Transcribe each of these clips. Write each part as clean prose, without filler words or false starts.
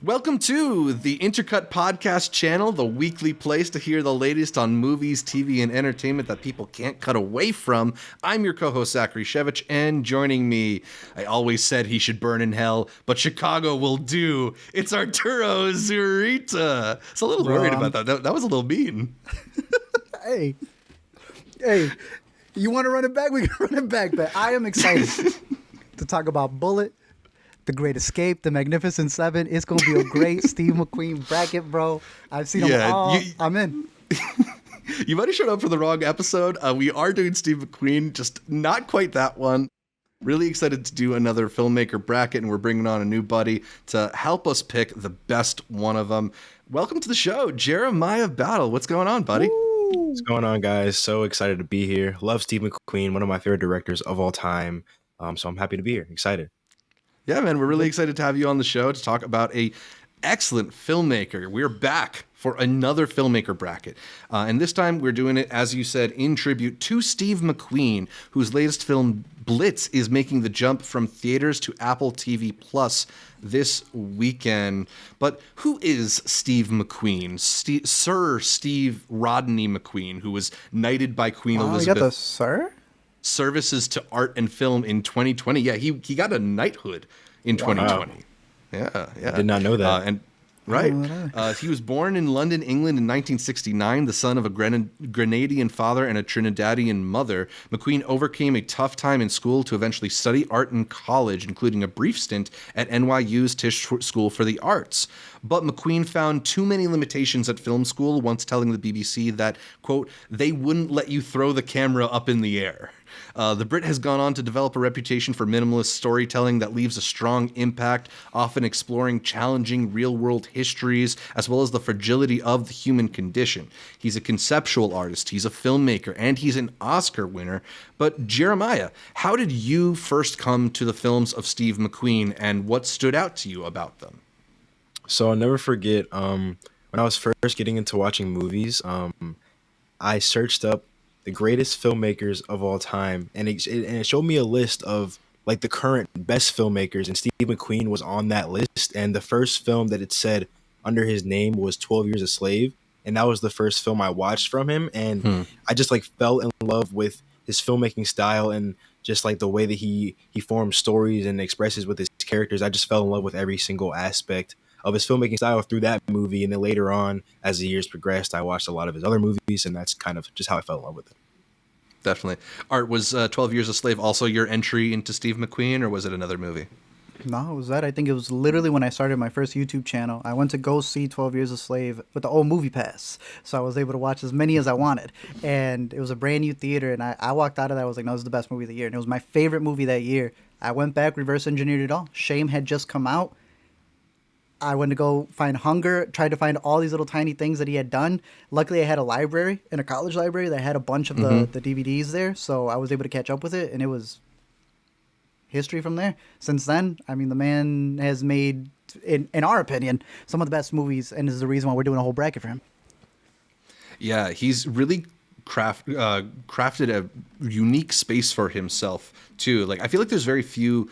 Welcome to the Intercut podcast channel, the weekly place to hear the latest on movies, TV, and entertainment that people can't cut away from. I'm your co-host, Zachary Shevich, and joining me, I always said he should burn in hell, but Chicago will do. It's Arturo Zurita. It's a little worried about that. That was a little mean. Hey, you want to run it back? We can run it back, but I am excited to talk about Bullet, The Great Escape, The Magnificent Seven. It's going to be a great Steve McQueen bracket, bro. I've seen them all. I'm in. You might have showed up for the wrong episode. We are doing Steve McQueen, just not quite that one. Really excited to do another filmmaker bracket, and we're bringing on a new buddy to help us pick the best one of them. Welcome to the show, Jeremiah Battle. What's going on, buddy? What's going on, guys? So excited to be here. Love Steve McQueen, one of my favorite directors of all time. So I'm happy to be here. Excited. Yeah, man, we're really excited to have you on the show to talk about a excellent filmmaker. We're back for another filmmaker bracket. And this time we're doing it, as you said, in tribute to Steve McQueen, whose latest film, Blitz, is making the jump from theaters to Apple TV Plus this weekend. But who is Steve McQueen? Sir Steve Rodney McQueen, who was knighted by Queen Elizabeth. You got the sir? Services to Art and Film in 2020. Yeah, he got a knighthood in 2020. Wow. Yeah. I did not know that. He was born in London, England in 1969, the son of a Grenadian father and a Trinidadian mother. McQueen overcame a tough time in school to eventually study art in college, including a brief stint at NYU's Tisch School for the Arts. But McQueen found too many limitations at film school, once telling the BBC that, quote, they wouldn't let you throw the camera up in the air. The Brit has gone on to develop a reputation for minimalist storytelling that leaves a strong impact, often exploring challenging real-world histories, as well as the fragility of the human condition. He's a conceptual artist, he's a filmmaker, and he's an Oscar winner. But Jeremiah, how did you first come to the films of Steve McQueen, and what stood out to you about them? So I'll never forget, when I was first getting into watching movies, I searched up the greatest filmmakers of all time, and it showed me a list of like the current best filmmakers, and Steve McQueen was on that list. And the first film that it said under his name was 12 Years a Slave, and that was the first film I watched from him. And I just like fell in love with his filmmaking style and just like the way that he forms stories and expresses with his characters. I just fell in love with every single aspect of his filmmaking style through that movie. And then later on, as the years progressed, I watched a lot of his other movies, and that's kind of just how I fell in love with it. Definitely. Art, was 12 Years a Slave also your entry into Steve McQueen, or was it another movie? No, it was that. I think it was literally when I started my first YouTube channel. I went to go see 12 Years a Slave with the old Movie Pass. So I was able to watch as many as I wanted. And it was a brand new theater. And I walked out of that. I was like, no, this is the best movie of the year. And it was my favorite movie that year. I went back, reverse engineered it all. Shame had just come out. I went to go find Hunger, tried to find all these little tiny things that he had done. Luckily, I had a library, in a college library, that had a bunch of the DVDs there. So I was able to catch up with it, and it was history from there. Since then, I mean, the man has made, in our opinion, some of the best movies, and this is the reason why we're doing a whole bracket for him. Yeah, he's really crafted a unique space for himself, too. Like, I feel like there's very few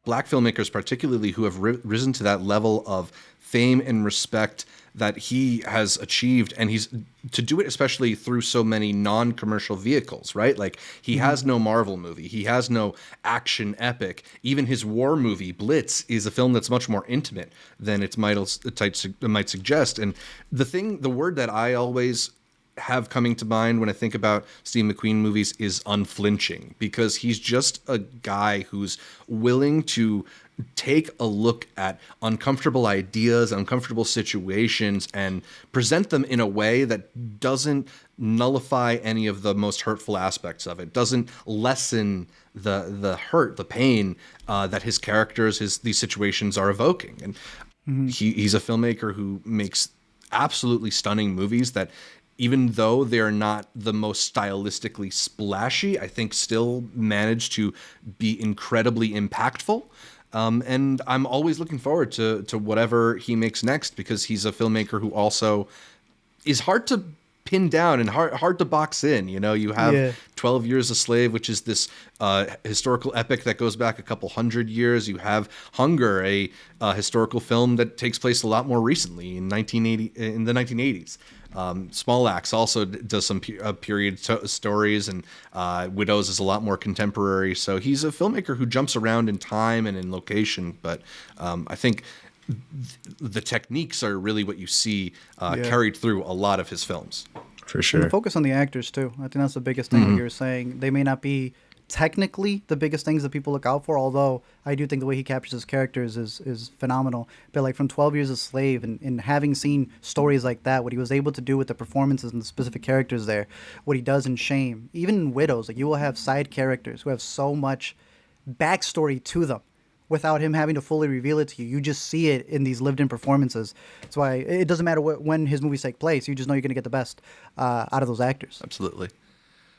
Black filmmakers particularly who have risen to that level of fame and respect that he has achieved, and he's to do it especially through so many non-commercial vehicles, right? Like, he has no Marvel movie, he has no action epic. Even his war movie Blitz is a film that's much more intimate than it might suggest. And the word that I always have coming to mind when I think about Steve McQueen movies is unflinching, because he's just a guy who's willing to take a look at uncomfortable ideas, uncomfortable situations, and present them in a way that doesn't nullify any of the most hurtful aspects of it, doesn't lessen the hurt, the pain that his characters, these situations are evoking. And he's a filmmaker who makes absolutely stunning movies that, even though they're not the most stylistically splashy, I think still manage to be incredibly impactful. And I'm always looking forward to whatever he makes next, because he's a filmmaker who also is hard to pinned down and hard to box in. You know, you have 12 Years a Slave, which is this historical epic that goes back a couple hundred years. You have Hunger, a historical film that takes place a lot more recently in the 1980s. Small Axe also does some period stories, and Widows is a lot more contemporary. So he's a filmmaker who jumps around in time and in location. But I think the techniques are really what you see carried through a lot of his films. For sure. And the focus on the actors too. I think that's the biggest thing that you're saying. They may not be technically the biggest things that people look out for, although I do think the way he captures his characters is phenomenal. But like from 12 Years a Slave and having seen stories like that, what he was able to do with the performances and the specific characters there, what he does in Shame, even in Widows, like you will have side characters who have so much backstory to them without him having to fully reveal it to you. You just see it in these lived-in performances. That's why it doesn't matter when his movies take place. You just know you're going to get the best out of those actors. Absolutely.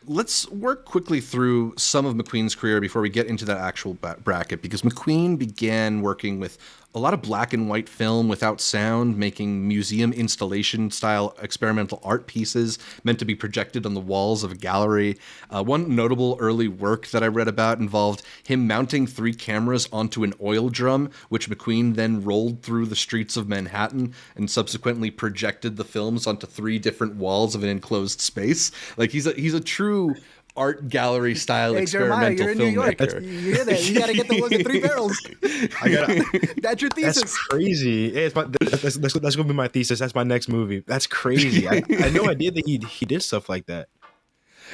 Let's work quickly through some of McQueen's career before we get into that actual bracket, because McQueen began working with a lot of black and white film without sound, making museum installation style experimental art pieces meant to be projected on the walls of a gallery. One notable early work that I read about involved him mounting 3 cameras onto an oil drum, which McQueen then rolled through the streets of Manhattan and subsequently projected the films onto 3 different walls of an enclosed space. Like he's a true art gallery style experimental Jeremiah, you're in filmmaker. New York. You hear that? You got to get the one with 3 barrels. That's your thesis. That's crazy. That's going to be my thesis. That's my next movie. That's crazy. I had no idea that he did stuff like that.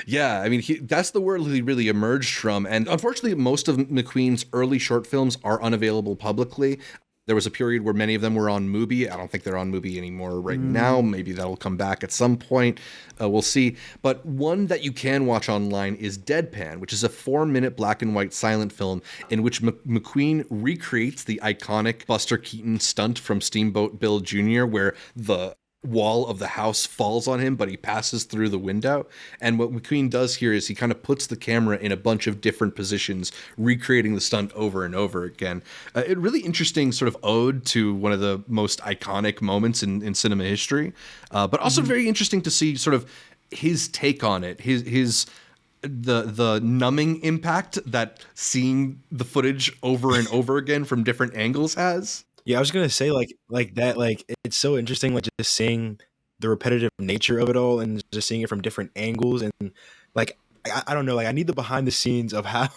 Yeah, I mean, that's the world he really emerged from. And unfortunately, most of McQueen's early short films are unavailable publicly. There was a period where many of them were on Mubi. I don't think they're on Mubi anymore right now. Maybe that'll come back at some point. We'll see. But one that you can watch online is Deadpan, which is a 4-minute black and white silent film in which McQueen recreates the iconic Buster Keaton stunt from Steamboat Bill Jr., where the wall of the house falls on him, but he passes through the window. And what McQueen does here is he kind of puts the camera in a bunch of different positions, recreating the stunt over and over again. A really interesting sort of ode to one of the most iconic moments in cinema history, but also very interesting to see sort of his take on it, the numbing impact that seeing the footage over and over again from different angles has. Yeah, I was gonna say like that. Like it's so interesting, like just seeing the repetitive nature of it all, and just seeing it from different angles, and like I don't know, like I need the behind the scenes of how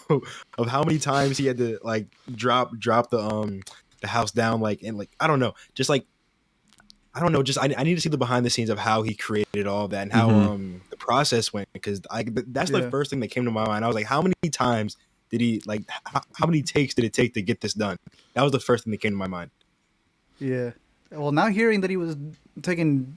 many times he had to like drop the house down, like, and like I don't know, just like I need to see the behind the scenes of how he created all of that and how the process went, because that's the first thing that came to my mind. I was like, how many times did he like? How many takes did it take to get this done? That was the first thing that came to my mind. Yeah. Well, now hearing that he was taking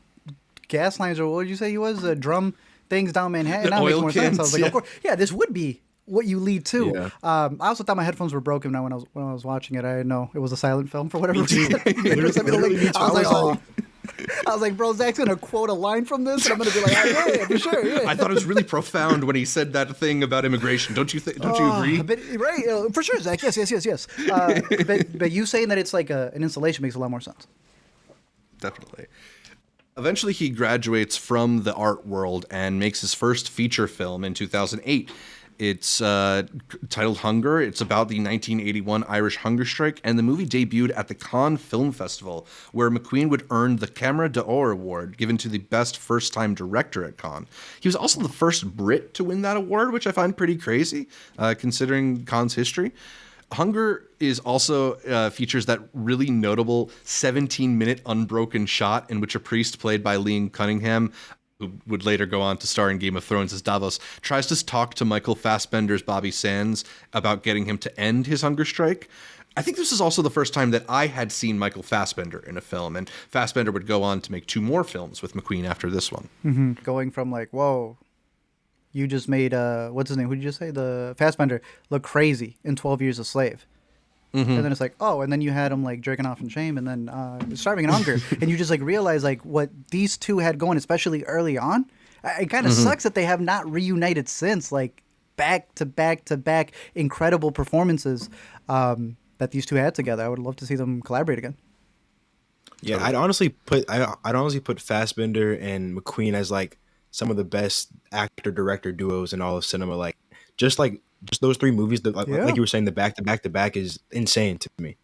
gas lines, or what did you say he was? Drum things down Manhattan. Now makes more sense. I was like, of course, this would be what you lead to. Yeah. I also thought my headphones were broken now when I was watching it. I didn't know it was a silent film for whatever reason. I was like, bro, Zach's gonna quote a line from this, and I'm gonna be like, yeah, for sure. Yeah. I thought it was really profound when he said that thing about immigration. Don't you agree? But, right, for sure, Zach. Yes. But you saying that it's like an installation makes a lot more sense. Definitely. Eventually, he graduates from the art world and makes his first feature film in 2008. It's titled Hunger. It's about the 1981 Irish hunger strike, and the movie debuted at the Cannes Film Festival, where McQueen would earn the Camera d'Or award, given to the best first-time director at Cannes. He was also the first Brit to win that award, which I find pretty crazy, considering Cannes' history. Hunger is also features that really notable 17-minute unbroken shot in which a priest played by Liam Cunningham, who would later go on to star in Game of Thrones as Davos, tries to talk to Michael Fassbender's Bobby Sands about getting him to end his hunger strike. I think this is also the first time that I had seen Michael Fassbender in a film, and Fassbender would go on to make 2 more films with McQueen after this one. Mm-hmm. Going from like, whoa, you just made, what's his name? Who did you just say? The Fassbender look crazy in 12 Years a Slave. Mm-hmm. And then it's like, oh, and then you had him like jerking off in Shame, and then Starving in Hunger, and you just like realize like what these two had going, especially early on. It kind of sucks that they have not reunited since, like back to back to back incredible performances that these two had together. I would love to see them collaborate again. Yeah, I'd honestly put Fassbender and McQueen as like some of the best actor director duos in all of cinema. Just those three movies, like you were saying, the back to back to back is insane to me.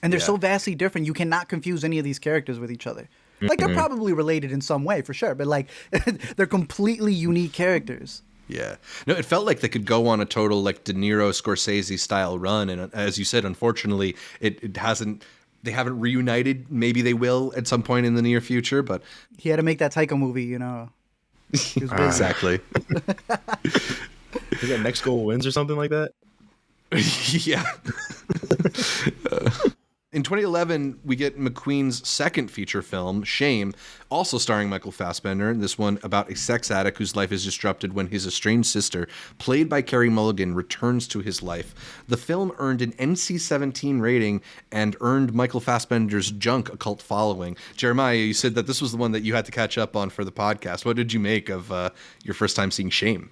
And they're so vastly different. You cannot confuse any of these characters with each other. Like, they're probably related in some way, for sure. But, like, they're completely unique characters. Yeah. No, it felt like they could go on a total, like, De Niro, Scorsese style run. And as you said, unfortunately, it hasn't... They haven't reunited. Maybe they will at some point in the near future, but... He had to make that Taika movie, you know. He was busy. Exactly. Is that Next Goal Wins or something like that? Yeah. In 2011, we get McQueen's second feature film, Shame, also starring Michael Fassbender. This one about a sex addict whose life is disrupted when his estranged sister, played by Carey Mulligan, returns to his life. The film earned an NC-17 rating and earned Michael Fassbender's Junk a cult following. Jeremiah, you said that this was the one that you had to catch up on for the podcast. What did you make of your first time seeing Shame?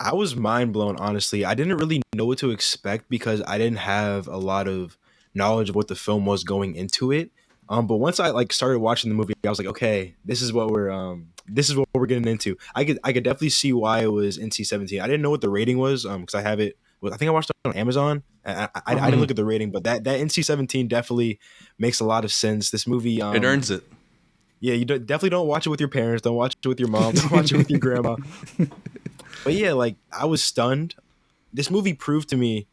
I was mind blown, honestly. I didn't really know what to expect because I didn't have a lot of knowledge of what the film was going into it. But once I started watching the movie, I was like, okay, this is what we're getting into. I could definitely see why it was NC-17. I didn't know what the rating was because I think I watched it on Amazon. I didn't look at the rating, but that NC-17 definitely makes a lot of sense. This movie, it earns it. Yeah, you definitely don't watch it with your parents. Don't watch it with your mom. Don't watch it with your grandma. But yeah, I was stunned. This movie proved to me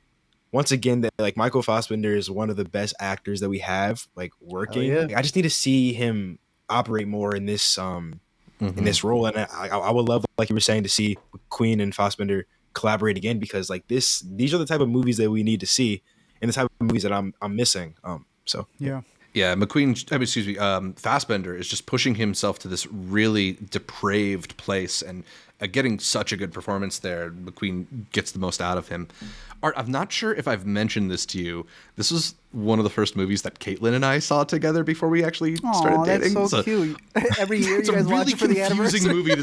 once again that Michael Fassbender is one of the best actors that we have working. Yeah. I just need to see him operate more in this in this role, and I would love, like you were saying, to see McQueen and Fassbender collaborate again because these are the type of movies that we need to see and the type of movies that I'm missing. Yeah, Fassbender is just pushing himself to this really depraved place and getting such a good performance there. McQueen gets the most out of him. Art, I'm not sure if I've mentioned this to you. This was one of the first movies that Caitlin and I saw together before we actually started dating. That's so cute. Every year you guys watch it for the anniversary. Movie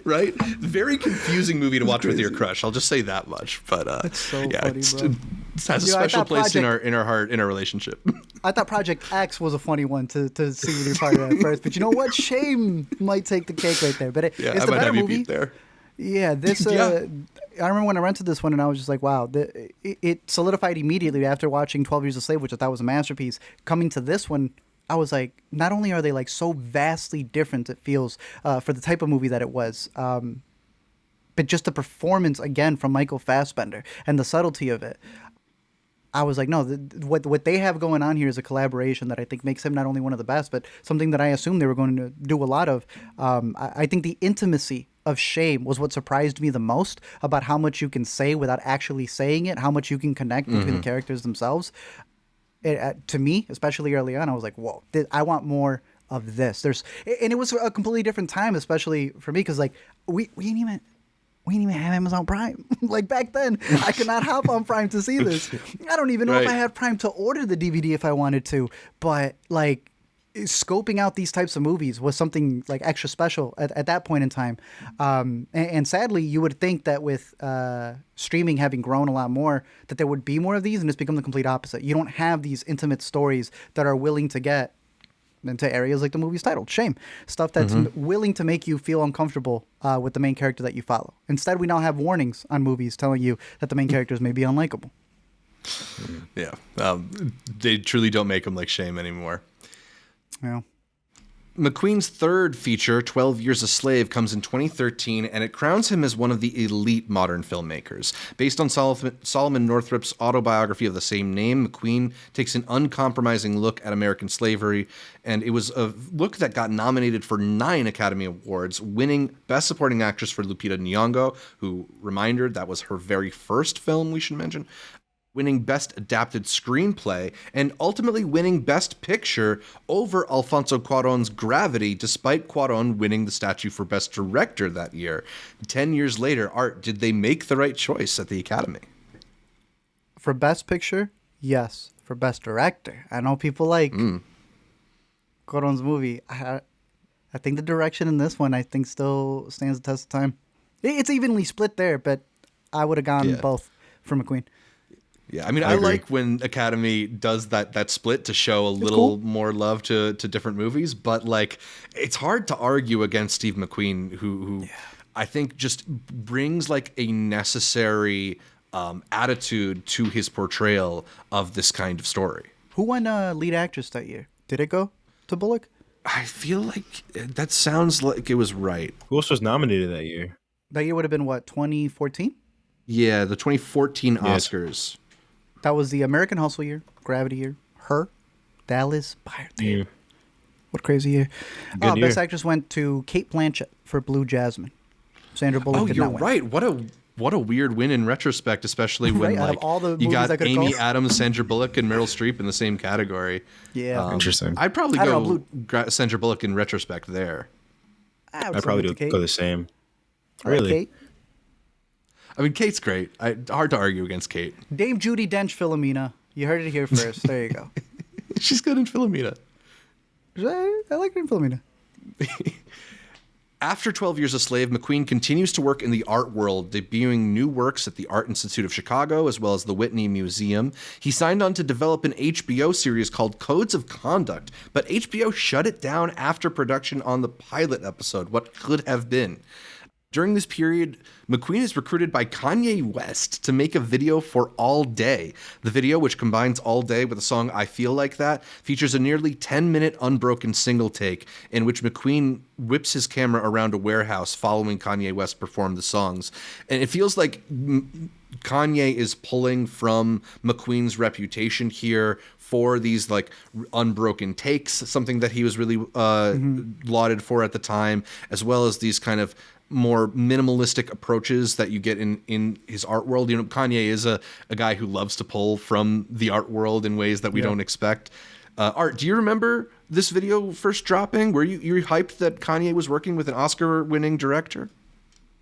right? Very confusing movie to watch with your crush. I'll just say that much. But it's so funny, bro. It has a special place in our heart, in our relationship. I thought Project X was a funny one to see with your partner at first, but you know what? Shame might take the cake right there. But it's the better movie. There. Yeah, this. I remember when I rented this one, and I was just like, "Wow!" It solidified immediately after watching 12 Years a Slave, which I thought was a masterpiece. Coming to this one, I was like, not only are they so vastly different, it feels for the type of movie that it was, but just the performance again from Michael Fassbender and the subtlety of it. I was like, no, what they have going on here is a collaboration that I think makes him not only one of the best, but something that I assumed they were going to do a lot of. I think the intimacy of Shame was what surprised me the most about how much you can say without actually saying it, how much you can connect between the characters themselves. To me, especially early on, I was like, whoa, I want more of this. And it was a completely different time, especially for me, because we didn't even have Amazon Prime. Back then, I could not hop on Prime to see this. I don't even know if I had Prime to order the DVD if I wanted to. But scoping out these types of movies was something extra special at that point in time. And sadly, you would think that with streaming having grown a lot more, that there would be more of these, and it's become the complete opposite. You don't have these intimate stories that are willing to get into areas like the movie's titled, Shame. Stuff that's willing to make you feel uncomfortable with the main character that you follow. Instead, we now have warnings on movies telling you that the main characters may be unlikable. Yeah. They truly don't make them like Shame anymore. Yeah. McQueen's third feature, 12 Years a Slave, comes in 2013, and it crowns him as one of the elite modern filmmakers. Based on Solomon Northrup's autobiography of the same name, McQueen takes an uncompromising look at American slavery, and it was a look that got nominated for 9 Academy Awards, winning Best Supporting Actress for Lupita Nyong'o, who, reminder, that was her very first film, we should mention, winning Best Adapted Screenplay, and ultimately winning Best Picture over Alfonso Cuarón's Gravity, despite Cuarón winning the statue for Best Director that year. 10 years later, Art, did they make the right choice at the Academy? For Best Picture, yes. For Best Director, I know people like Cuarón's movie. I think the direction in this one, still stands the test of time. It's evenly split there, but I would have gone both for McQueen. Yeah, I mean, I I agree. like when Academy does that split to show a little more love to different movies, but like it's hard to argue against Steve McQueen, who I think just brings like a necessary attitude to his portrayal of this kind of story. Who won lead actress that year? Did it go to Bullock? I feel like that sounds like it was right. Who else was nominated that year? That year would have been what, 2014? Yeah, the 2014 Oscars. That was the American Hustle year, Gravity year, Her, Dallas, Buyer. Yeah. What a crazy year. Good year. Best actress went to Kate Blanchett for Blue Jasmine. Sandra Bullock did You're not win. right. What a weird win in retrospect, especially when Right, out of like all the you movies got that could've Amy gone. Adams, Sandra Bullock, and Meryl Streep in the same category. Yeah. Interesting. I'd probably I don't go know, Sandra Bullock in retrospect there. I I probably do go the same. Really? Kate. I mean, Kate's great. Hard to argue against Kate. Dame Judi Dench, Philomena. You heard it here first. There you go. She's good in Philomena. I like her in Philomena. After 12 Years a Slave, McQueen continues to work in the art world, debuting new works at the Art Institute of Chicago as well as the Whitney Museum. He signed on to develop an HBO series called Codes of Conduct, but HBO shut it down after production on the pilot episode, What Could Have Been. During this period, McQueen is recruited by Kanye West to make a video for All Day. The video, which combines All Day with the song I Feel Like That, features a nearly 10-minute unbroken single take in which McQueen whips his camera around a warehouse following Kanye West perform the songs. And it feels like Kanye is pulling from McQueen's reputation here for these like unbroken takes, something that he was really lauded for at the time, as well as these kind of more minimalistic approaches that you get in his art world. You know, Kanye is a guy who loves to pull from the art world in ways that we don't expect. Art, do you remember this video first dropping? Were you hyped that Kanye was working with an Oscar-winning director?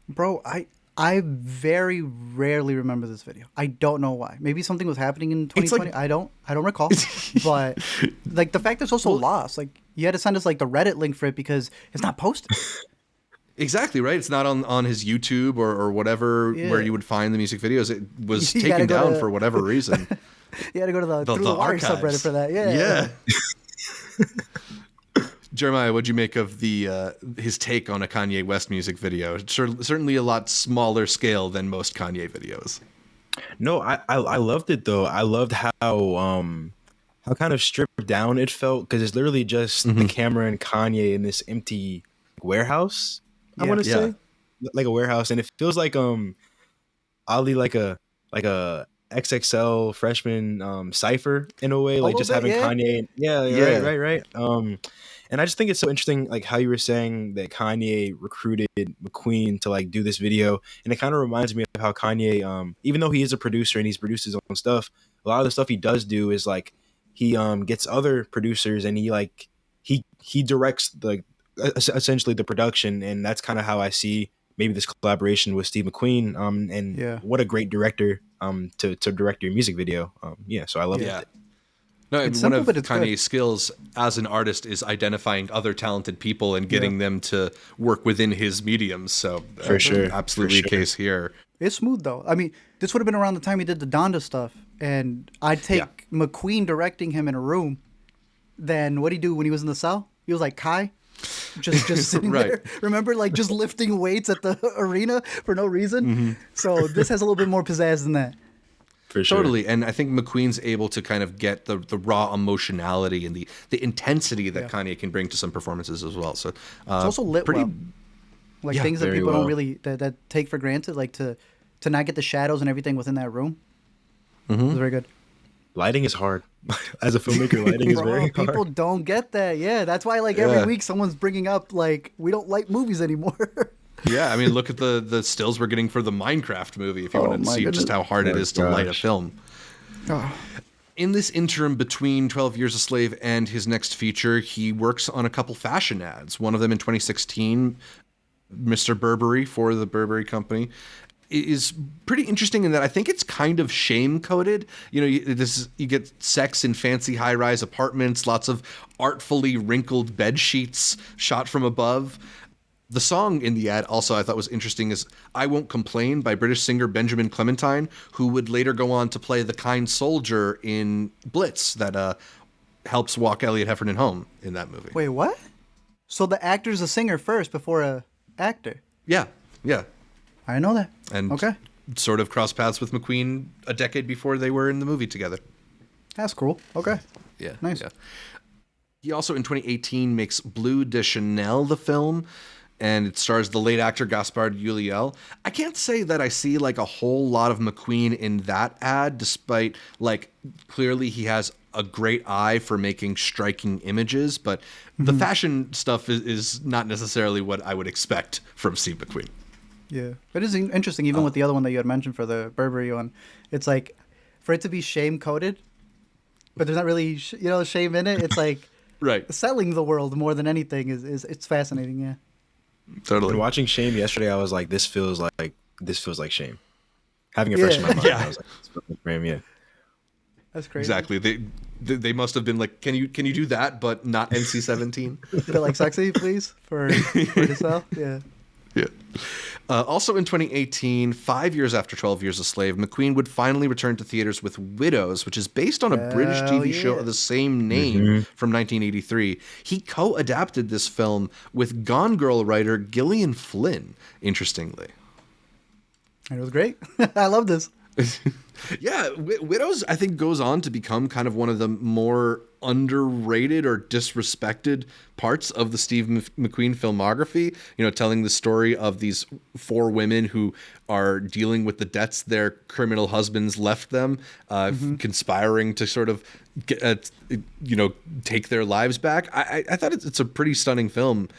Bro, I very rarely remember this video. I don't know why. Maybe something was happening in 2020. I don't recall. But like the fact that it's also lost. Like you had to send us like the Reddit link for it because it's not posted. Exactly, right? It's not on his YouTube or whatever where you would find the music videos. It was You taken gotta go down to- for whatever reason. You had to go to the Through the Wire archives. subreddit for that. Yeah. Jeremiah, what'd you make of his take on a Kanye West music video? Certainly a lot smaller scale than most Kanye videos. No, I loved it though. I loved how kind of stripped down it felt because it's literally just the camera and Kanye in this empty warehouse. I want to say like a warehouse, and it feels like oddly like a XXL freshman cipher in a way, like just having Kanye. Right. And I just think it's so interesting, like how you were saying that Kanye recruited McQueen to like do this video, and it kind of reminds me of how Kanye, even though he is a producer and he's produced his own stuff, a lot of the stuff he does do is like he gets other producers and he directs essentially the production, and that's kind of how I see maybe this collaboration with Steve McQueen. And what a great director to direct your music video. So I love it. No, It's one simple, of but it's Kanye's good. skills as an artist is identifying other talented people and getting them to work within his mediums. So For sure. absolutely For a sure. case here. It's smooth though. I mean, this would have been around the time he did the Donda stuff, and I'd take McQueen directing him in a room. Then what'd he do when he was in the cell? He was like Kai, just sitting there. Remember, like just lifting weights at the arena for no reason. So this has a little bit more pizzazz than that. For sure. Totally. And I think McQueen's able to kind of get the raw emotionality and the intensity that Kanye can bring to some performances as well. So It's also lit well. Like things that very people well. don't really that take for granted, like to not get the shadows and everything within that room. It was very good. Lighting is hard. As a filmmaker, lighting is Bro, very people hard. don't get that. Yeah, that's why like every week someone's bringing up like we don't light movies anymore. yeah, I mean, look at the stills we're getting for the Minecraft movie if you want to my see goodness. just how hard it Oh, is to light a gosh. film. In this interim between 12 Years a Slave and his next feature, he works on a couple fashion ads. One of them in 2016, Mr. Burberry for the Burberry company, is pretty interesting in that I think it's kind of shame-coded. You know, you get sex in fancy high-rise apartments, lots of artfully wrinkled bed sheets shot from above. The song in the ad also I thought was interesting is I Won't Complain by British singer Benjamin Clementine, who would later go on to play the kind soldier in Blitz that helps walk Elliot Heffernan home in that movie. Wait, what? So the actor's a singer first before a actor? Yeah, yeah. I didn't know that. And okay. Sort of crossed paths with McQueen a decade before they were in the movie together. That's cool. Okay. Yeah. Nice. Yeah. He also in 2018 makes Bleu de Chanel, the film, and it stars the late actor Gaspard Ulliel. I can't say that I see like a whole lot of McQueen in that ad, despite like clearly he has a great eye for making striking images, but the fashion stuff is not necessarily what I would expect from Steve McQueen. Yeah. It is interesting, even with the other one that you had mentioned for the Burberry one. It's like, for it to be shame-coded, but there's not really, shame in it. It's like Right. selling the world more than anything is it's fascinating, yeah. Totally. When watching Shame yesterday, I was like, this feels like Shame. Having it fresh in my mind, I was like, this feels like Shame, yeah. That's crazy. Exactly. They must have been like, can you do that, but not NC-17? Is it like sexy, please, for to sell? Yeah. Yeah. Also in 2018, 5 years after 12 Years a Slave, McQueen would finally return to theaters with Widows, which is based on a British TV show of the same name from 1983. He co-adapted this film with Gone Girl writer Gillian Flynn, interestingly. And it was great. I love this. Yeah, Widows, I think, goes on to become kind of one of the more underrated or disrespected parts of the Steve McQueen filmography. Telling the story of these 4 women who are dealing with the debts their criminal husbands left them, conspiring to sort of take their lives back. I thought it's a pretty stunning film,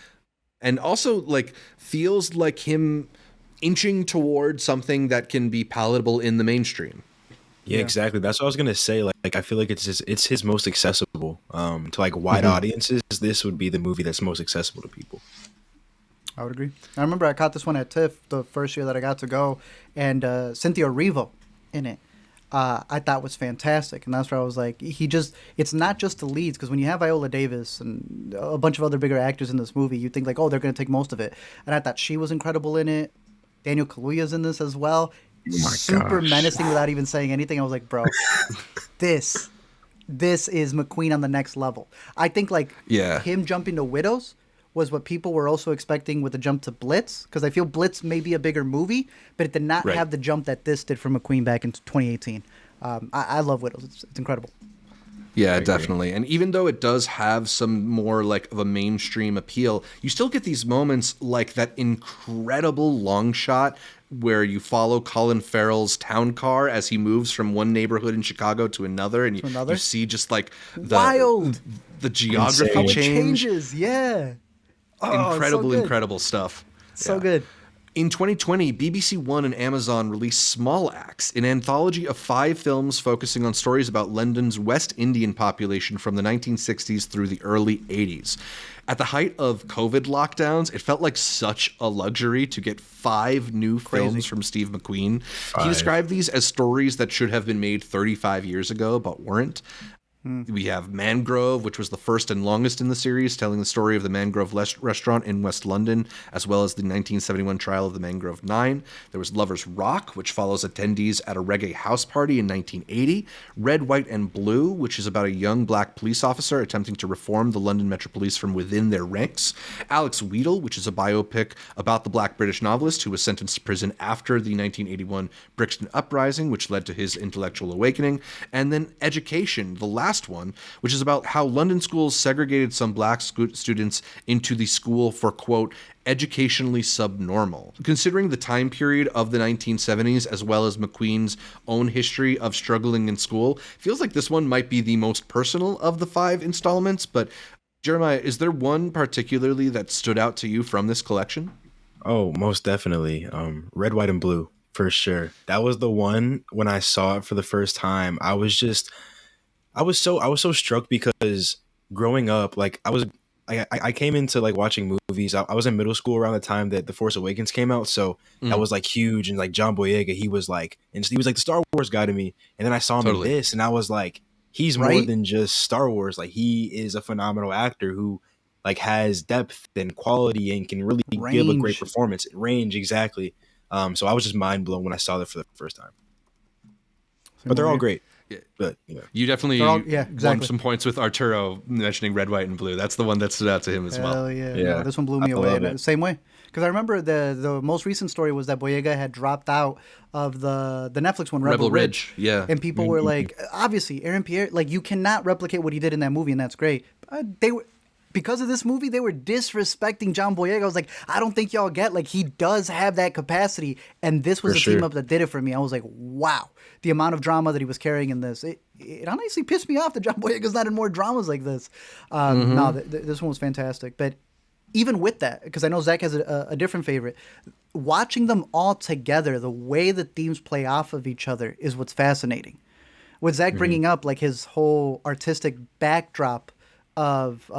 and also like feels like him inching towards something that can be palatable in the mainstream. Yeah, exactly. That's what I was gonna say. Like I feel like it's his most accessible to like wide audiences. This would be the movie that's most accessible to people. I would agree. I remember I caught this one at TIFF the first year that I got to go, and Cynthia Erivo in it. I thought was fantastic, and that's where I was like, it's not just the leads, because when you have Viola Davis and a bunch of other bigger actors in this movie, you think like, oh, they're gonna take most of it, and I thought she was incredible in it. Daniel Kaluuya's in this as well. Super menacing without even saying anything. I was like, bro, this is McQueen on the next level. I think him jumping to Widows was what people were also expecting with the jump to Blitz, because I feel Blitz may be a bigger movie, but it did not have the jump that this did for McQueen back in 2018. I love Widows. It's incredible. Yeah, definitely. And even though it does have some more like of a mainstream appeal, you still get these moments like that incredible long shot where you follow Colin Farrell's town car as he moves from one neighborhood in Chicago to another, and you see just like the geography changes. Yeah. Incredible stuff. So good. In 2020, BBC One and Amazon released Small Axe, an anthology of 5 films focusing on stories about London's West Indian population from the 1960s through the early 80s. At the height of COVID lockdowns, it felt like such a luxury to get 5 new films from Steve McQueen. He described these as stories that should have been made 35 years ago, but weren't. We have Mangrove, which was the first and longest in the series, telling the story of the Mangrove restaurant in West London, as well as the 1971 trial of the Mangrove Nine. There was Lover's Rock, which follows attendees at a reggae house party in 1980. Red, White, and Blue, which is about a young black police officer attempting to reform the London Metro Police from within their ranks. Alex Wheatle, which is a biopic about the black British novelist who was sentenced to prison after the 1981 Brixton Uprising, which led to his intellectual awakening. And then Education, the last one, which is about how London schools segregated some black students into the school for, quote, educationally subnormal. Considering the time period of the 1970s, as well as McQueen's own history of struggling in school, feels like this one might be the most personal of the 5 installments. But Jeremiah, is there one particularly that stood out to you from this collection? Oh, most definitely. Red, White, and Blue, for sure. That was the one when I saw it for the first time. I was so struck because growing up, like I came into like watching movies. I was in middle school around the time that The Force Awakens came out, so that was like huge. And like John Boyega, he was like the Star Wars guy to me. And then I saw him in this, and I was like, he's more than just Star Wars. Like he is a phenomenal actor who like has depth and quality and can really give a great Range. performance. Range, exactly. So I was just mind blown when I saw that for the first time. But they're all great. Yeah. But yeah. You definitely yeah, won exactly. some points with Arturo mentioning Red, White, and Blue. That's the one that stood out to him as well. Hell yeah. Yeah. No, this one blew me I away. love And it. same way. Because I remember the most recent story was that Boyega had dropped out of the Netflix one, Rebel Ridge. Yeah. And people were like, obviously, Aaron Pierre, like, you cannot replicate what he did in that movie, and that's great. They were, because of this movie, they were disrespecting John Boyega. I was like, I don't think y'all get, like, he does have that capacity. And this was For the sure. team up that did it for me. I was like, wow. The amount of drama that he was carrying in this. It honestly pissed me off that John Boyega's not in more dramas like this. No, this one was fantastic. But even with that, because I know Zach has a different favorite, watching them all together, the way the themes play off of each other is what's fascinating. With Zach bringing up like his whole artistic backdrop of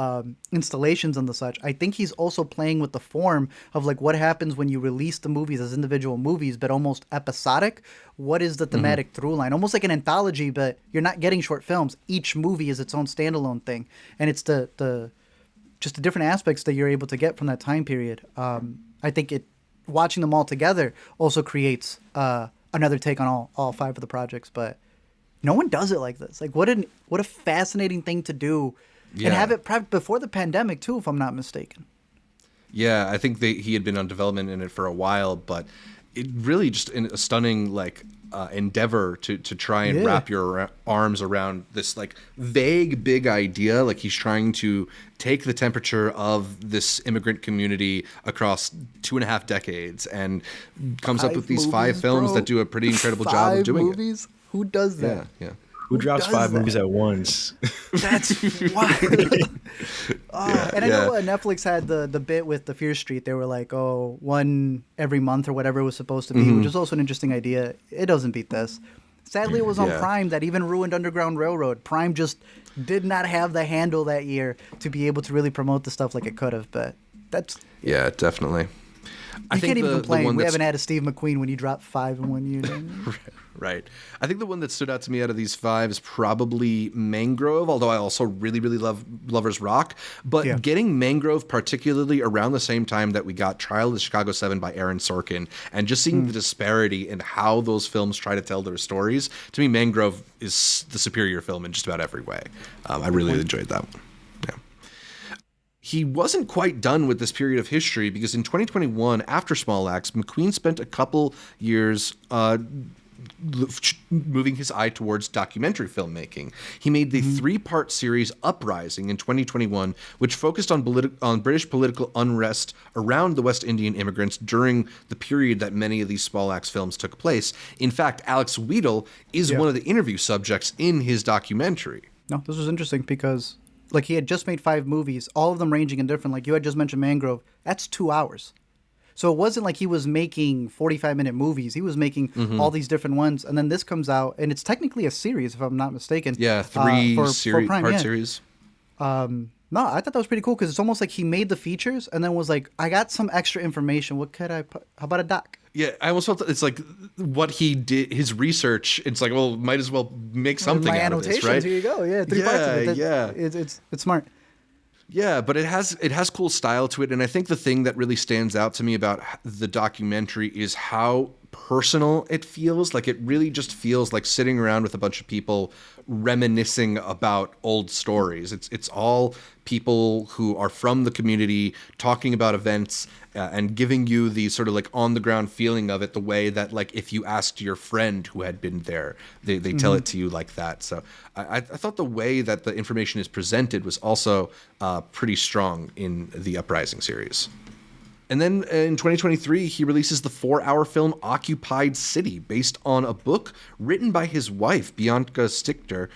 installations and the such, I think he's also playing with the form of like what happens when you release the movies as individual movies, but almost episodic. What is the thematic through line? Almost like an anthology, but you're not getting short films. Each movie is its own standalone thing, and it's the just the different aspects that you're able to get from that time period. I think watching them all together also creates another take on all five of the projects. But no one does it like this. Like what a fascinating thing to do, Yeah. and have it prepped before the pandemic too, if I'm not mistaken. Yeah, I think he had been on development in it for a while, but it really just a stunning like endeavor to try and wrap your arms around this like vague big idea. Like he's trying to take the temperature of this immigrant community across 2.5 decades and comes up with these 5 films that do a pretty incredible job of doing movies? Who does it. that? Yeah. Who drops does 5 that? movies at once? That's wild. And I know Netflix had the bit with the Fear Street. They were like, oh, one every month or whatever it was supposed to be, which is also an interesting idea. It doesn't beat this. Sadly, it was on Prime that even ruined Underground Railroad. Prime just did not have the handle that year to be able to really promote the stuff like it could have. But that's Yeah, definitely. you can't even complain. We haven't had a Steve McQueen when he dropped 5 in 1 year. Right. I think the one that stood out to me out of these 5 is probably Mangrove, although I also really, really love Lover's Rock. But getting Mangrove, particularly around the same time that we got Trial of the Chicago 7 by Aaron Sorkin, and just seeing the disparity in how those films try to tell their stories, to me, Mangrove is the superior film in just about every way. I really enjoyed that one. Yeah. He wasn't quite done with this period of history because in 2021, after Small Axe, McQueen spent a couple years moving his eye towards documentary filmmaking. He made the 3-part series Uprising in 2021, which focused on British political unrest around the West Indian immigrants during the period that many of these Small Axe films took place. In fact, Alex Wheatle is one of the interview subjects in his documentary. No, this was interesting because like he had just made 5 movies, all of them ranging in different, like you had just mentioned Mangrove, that's 2 hours. So it wasn't like he was making 45-minute movies. He was making all these different ones. And then this comes out, and it's technically a series, if I'm not mistaken. Yeah, 3 for Prime, series. No, I thought that was pretty cool because it's almost like he made the features and then was like, I got some extra information. What could I put? How about a doc? Yeah, I almost felt it's like what he did, his research. It's like, well, might as well make something My out of this, annotations, right? here you go. Yeah, 3 parts of it. Yeah. It's smart. Yeah, but it has cool style to it, and I think the thing that really stands out to me about the documentary is how personal it feels. Like it really just feels like sitting around with a bunch of people reminiscing about old stories. It's all people who are from the community talking about events and giving you the sort of like on the ground feeling of it, the way that like if you asked your friend who had been there, they tell it to you like that. So I thought the way that the information is presented was also pretty strong in the Uprising series. And then in 2023, he releases the 4-hour film Occupied City, based on a book written by his wife, Bianca Stichter.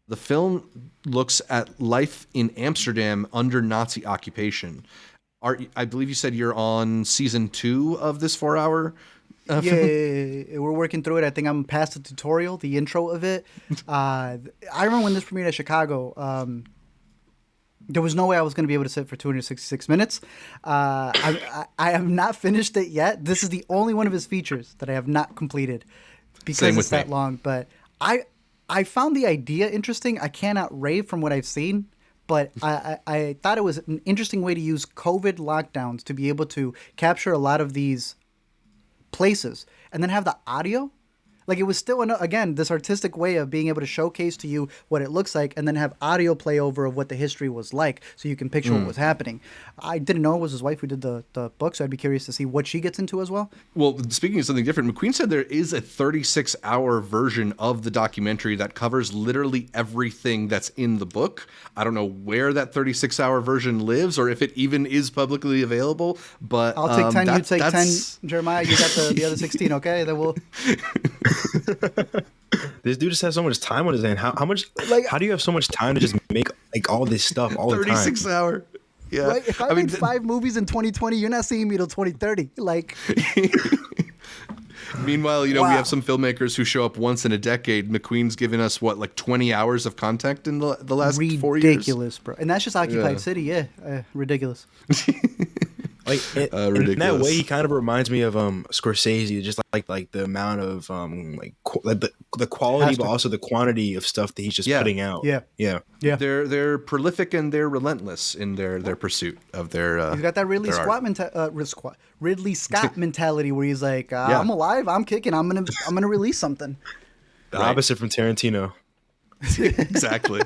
The film looks at life in Amsterdam under Nazi occupation. I believe you said you're on season 2 of this 4-hour film? Yeah, we're working through it. I think I'm past the tutorial, the intro of it. I remember when this premiered at Chicago, there was no way I was going to be able to sit for 266 minutes. I have not finished it yet. This is the only one of his features that I have not completed because it's that long. But I found the idea interesting. I cannot rave from what I've seen, But I thought it was an interesting way to use COVID lockdowns to be able to capture a lot of these places and then have the audio. Like, it was still, again, this artistic way of being able to showcase to you what it looks like and then have audio play over of what the history was like so you can picture what was happening. I didn't know it was his wife who did the book, so I'd be curious to see what she gets into as well. Well, speaking of something different, McQueen said there is a 36-hour version of the documentary that covers literally everything that's in the book. I don't know where that 36-hour version lives or if it even is publicly available, but I'll take 10, you take 10. Jeremiah, you got the other 16, okay? Then we'll... This dude just has so much time on his hand. How much? Like, how do you have so much time to just make like all this stuff all the time? 36 hour. Yeah. Right? If I made 5 movies in 2020, you're not seeing me till 2030. Like. Meanwhile, we have some filmmakers who show up once in a decade. McQueen's given us like 20 hours of content in the last 4 years. Ridiculous, bro. And that's just Occupied City. Yeah, ridiculous. Like in that way, he kind of reminds me of Scorsese, just like the amount of the quality, but also the quantity of stuff that he's just putting out. Yeah. They're prolific and they're relentless in their pursuit of their. He's got that Ridley Scott mentality where he's like, I'm alive, I'm kicking, I'm gonna release something. The opposite from Tarantino. Exactly.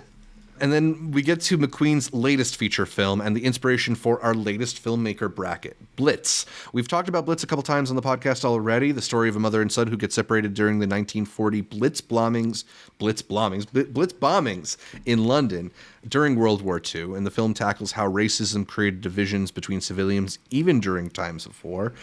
And then we get to McQueen's latest feature film and the inspiration for our latest filmmaker bracket, Blitz. We've talked about Blitz a couple times on the podcast already, the story of a mother and son who get separated during the 1940 Blitz bombings in London during World War II. And the film tackles how racism created divisions between civilians even during times of war.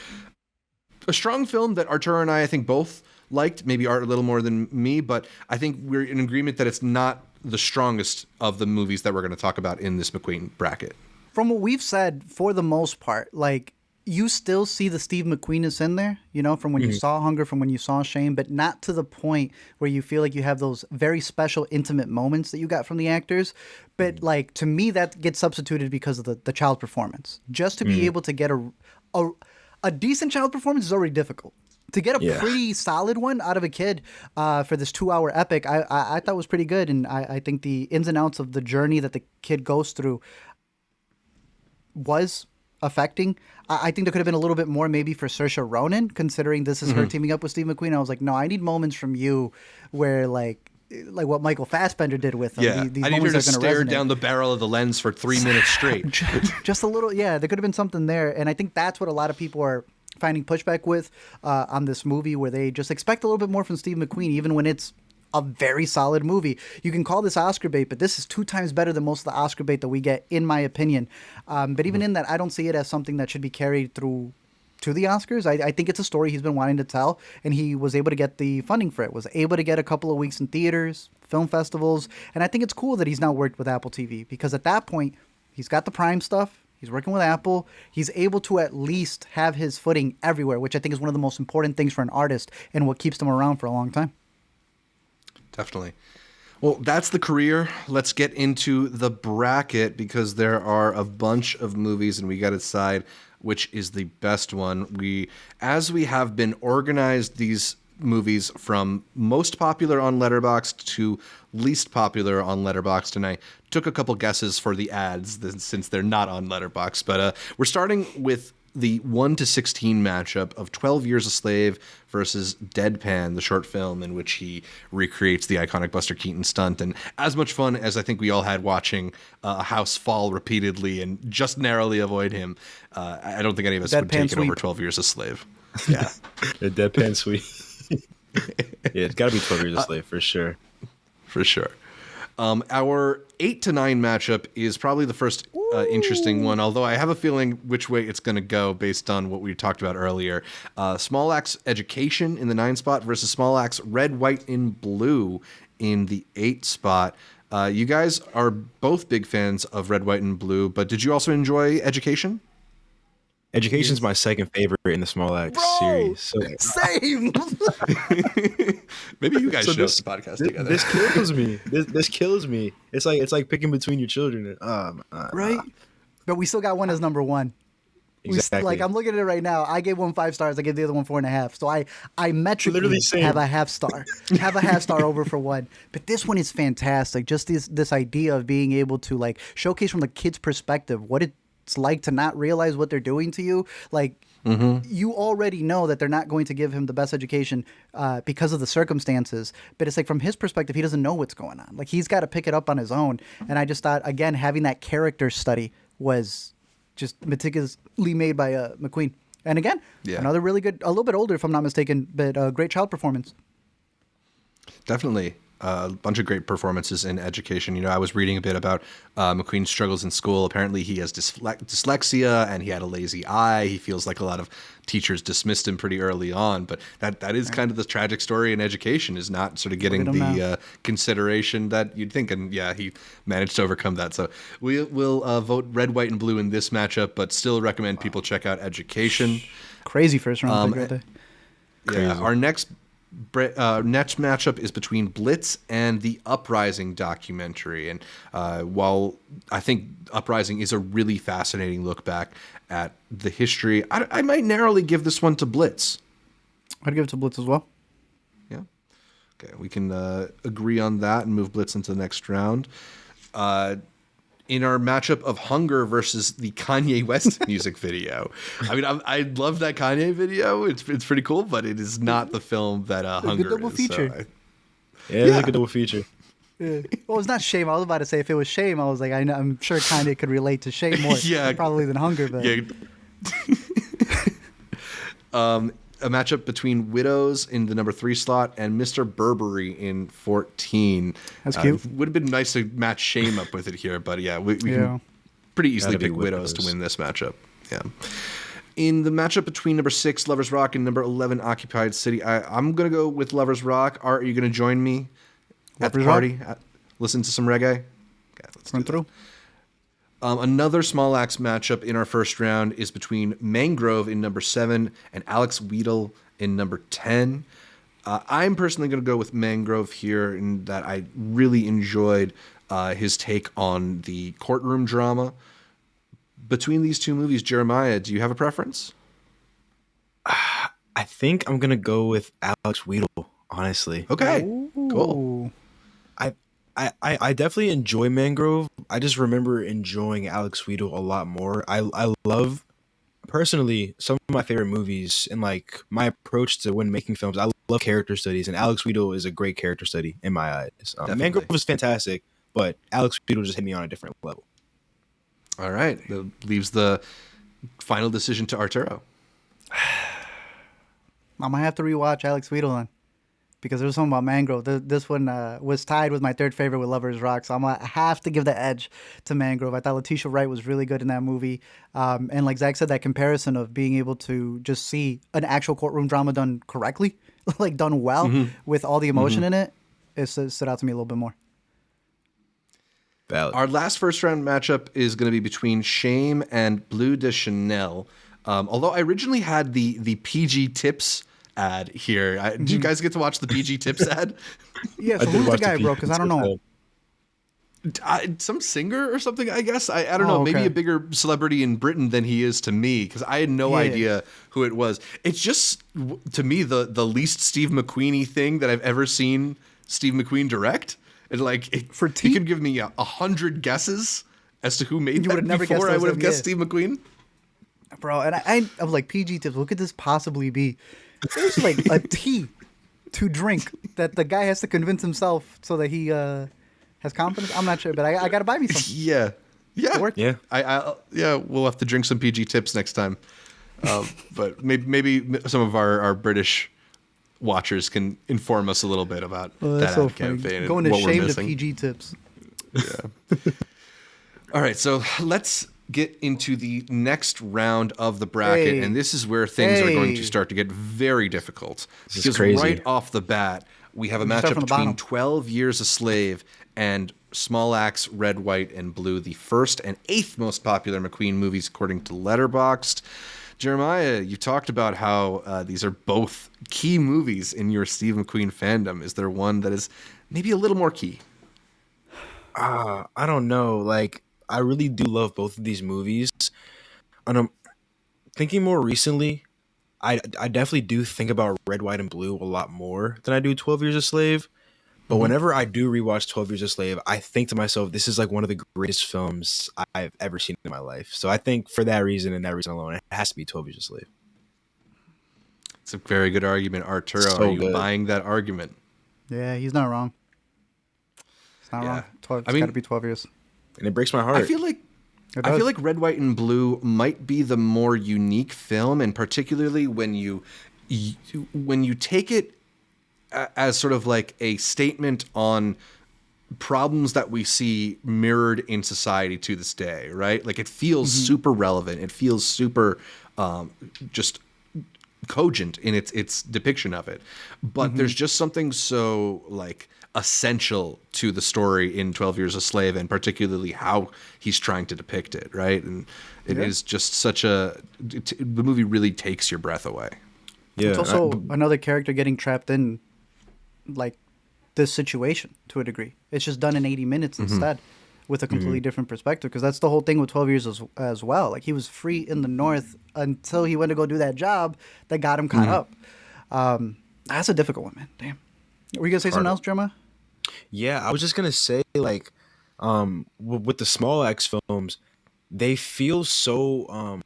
A strong film that Arturo and I think, both liked, maybe Art a little more than me, but I think we're in agreement that it's not the strongest of the movies that we're going to talk about in this McQueen bracket. From what we've said, for the most part, like, you still see the Steve McQueen-ness in there, from when you saw Hunger, from when you saw Shame, but not to the point where you feel like you have those very special, intimate moments that you got from the actors. But, like, to me, that gets substituted because of the child performance. Just to be able to get a decent child performance is already difficult. To get a pretty solid one out of a kid for this 2-hour epic, I thought was pretty good. And I think the ins and outs of the journey that the kid goes through was affecting. I think there could have been a little bit more maybe for Saoirse Ronan, considering this is her teaming up with Steve McQueen. I was like, no, I need moments from you where like what Michael Fassbender did with him. Yeah, I need her to stare down the barrel of the lens for 3 minutes straight. Just a little, there could have been something there. And I think that's what a lot of people are finding pushback with on this movie, where they just expect a little bit more from Steve McQueen, even when it's a very solid movie. You can call this Oscar bait, but this is 2 times better than most of the Oscar bait that we get, in my opinion. But even in that, I don't see it as something that should be carried through to the Oscars. I think it's a story he's been wanting to tell, and he was able to get the funding for it, was able to get a couple of weeks in theaters, film festivals, and I think it's cool that he's now worked with Apple TV, because at that point, he's got the Prime stuff, he's working with Apple. He's able to at least have his footing everywhere, which I think is one of the most important things for an artist and what keeps them around for a long time. Definitely. Well, that's the career. Let's get into the bracket, because there are a bunch of movies and we got to decide which is the best one. As we have been organized these movies from most popular on Letterboxd to least popular on Letterboxd, and I took a couple guesses for the ads since they're not on Letterboxd, but we're starting with the 1 to 16 matchup of 12 Years a Slave versus Deadpan, the short film in which he recreates the iconic Buster Keaton stunt. And as much fun as I think we all had watching a house fall repeatedly and just narrowly avoid him, I don't think any of us would take it over 12 Years a Slave. Yeah. The Deadpan sweep. Yeah, it's got to be 12 Years a Slave for sure. For sure. Our 8 to 9 matchup is probably the first interesting one, although I have a feeling which way it's going to go based on what we talked about earlier. Small Axe Education in the 9 spot versus Small Axe Red, White, and Blue in the 8 spot. You guys are both big fans of Red, White, and Blue, but did you also enjoy Education? Education's my second favorite in the Small Axe series. So, same. Maybe you guys should host the podcast together. This kills me. This kills me. It's like picking between your children. Right? But we still got one as number one. Exactly. I'm looking at it right now. I gave one 5 stars. I gave the other one 4.5. So I metrically Literally same. have a half star. Have a half star over for one. But this one is fantastic. Just this idea of being able to like showcase from the kid's perspective what it's like to not realize what they're doing to you. Like you already know that they're not going to give him the best education because of the circumstances. But it's like from his perspective, he doesn't know what's going on. Like he's got to pick it up on his own. And I just thought, again, having that character study was just meticulously made by McQueen. And again, another really good, a little bit older if I'm not mistaken, but great child performance. Definitely. A bunch of great performances in education. You know, I was reading a bit about McQueen's struggles in school. Apparently he has dyslexia and he had a lazy eye. He feels like a lot of teachers dismissed him pretty early on, but that is kind of the tragic story in education, is not sort of getting the consideration that you'd think. And yeah, he managed to overcome that. So we'll vote red, white, and blue in this matchup, but still recommend people check out education. Crazy first round pick right there. Yeah, our next matchup is between Blitz and the Uprising documentary. And while I think Uprising is a really fascinating look back at the history, I might narrowly give this one to Blitz. I'd give it to Blitz as well. Yeah. Okay, we can agree on that and move Blitz into the next round. In our matchup of Hunger versus the Kanye West music video. I mean, I love that Kanye video. It's pretty cool, but it is not the film that Hunger double is. feature. It's like a double feature. Yeah. Well, it's not Shame. I was about to say if it was Shame, I was like, I'm sure Kanye could relate to Shame more probably than Hunger. But a matchup between Widows in the number 3 slot and Mr. Burberry in 14. That's cute. Would have been nice to match Shame up with it here, but yeah, we can pretty easily pick Widows to win this matchup. Yeah. In the matchup between number 6, Lovers Rock, and number 11, Occupied City, I'm going to go with Lovers Rock. Art, are you going to join me at the party? Listen to some reggae? Okay, let's run through. Another small axe matchup in our first round is between Mangrove in number 7 and Alex Wheatle in number 10. I'm personally going to go with Mangrove here in that I really enjoyed his take on the courtroom drama. Between these two movies, Jeremiah, do you have a preference? I think I'm going to go with Alex Wheatle, honestly. Okay, Ooh. cool. I definitely enjoy Mangrove. I just remember enjoying Alex Wheatle a lot more. I love, personally, some of my favorite movies and like my approach to when making films. I love character studies, and Alex Wheatle is a great character study in my eyes. Mangrove was fantastic, but Alex Wheatle just hit me on a different level. All right, that leaves the final decision to Arturo. I might have to rewatch Alex Wheatle then, because there was something about Mangrove. This one was tied with my third favorite with Lovers Rock, so I'm going to have to give the edge to Mangrove. I thought Letitia Wright was really good in that movie. And like Zach said, that comparison of being able to just see an actual courtroom drama done correctly, like done well, with all the emotion in it, it stood out to me a little bit more. Valid. Our last first round matchup is going to be between Shame and Bleu de Chanel. Although I originally had the PG Tips ad here. Did you guys get to watch the PG Tips ad? Yeah, so who's the guy, bro? Because I don't know. Some singer or something, I guess. I don't know. Okay. Maybe a bigger celebrity in Britain than he is to me, because I had no idea who it was. It's just, to me, the least Steve McQueen-y thing that I've ever seen Steve McQueen direct. And like, he could give me 100 guesses as to who made that before I would have guessed Steve McQueen. Bro, and I was like, PG Tips, what could this possibly be? There's like a tea to drink that the guy has to convince himself so that he has confidence. I'm not sure, but I got to buy me some. Yeah. We'll have to drink some PG Tips next time. But maybe some of our British watchers can inform us a little bit about that ad campaign. Going to Shame to PG Tips. Yeah. All right, so let's get into the next round of the bracket, and this is where things are going to start to get very difficult. This is crazy. Right off the bat, we have a matchup between 12 Years a Slave and Small Axe, Red, White, and Blue, the first and 8th most popular McQueen movies according to Letterboxd. Jeremiah, you talked about how these are both key movies in your Steve McQueen fandom. Is there one that is maybe a little more key? I don't know. Like, I really do love both of these movies. thinking more recently, I definitely do think about Red, White, and Blue a lot more than I do 12 Years a Slave. But whenever I do rewatch 12 Years a Slave, I think to myself, this is like one of the greatest films I've ever seen in my life. So I think for that reason and that reason alone, it has to be 12 Years a Slave. It's a very good argument, Arturo. So Are you good. buying that argument? Yeah, he's not wrong. It's not wrong. 12. It's got to be 12 years. And it breaks my heart. I feel like Red, White, and Blue might be the more unique film, and particularly when you take it as sort of like a statement on problems that we see mirrored in society to this day, right? Like it feels super relevant. It feels super just cogent in its depiction of it. But there's just something so like essential to the story in 12 Years a Slave, and particularly how he's trying to depict it, right? And it is just such the movie really takes your breath away. Yeah, It's also another character getting trapped in like this situation to a degree. It's just done in 80 minutes instead with a completely different perspective, because that's the whole thing with 12 Years as well. Like he was free in the North until he went to go do that job that got him caught up. That's a difficult one, man. Damn. Were you going to say something else, Jeremiah? Yeah, I was just gonna say, like, with the Small X films, they feel so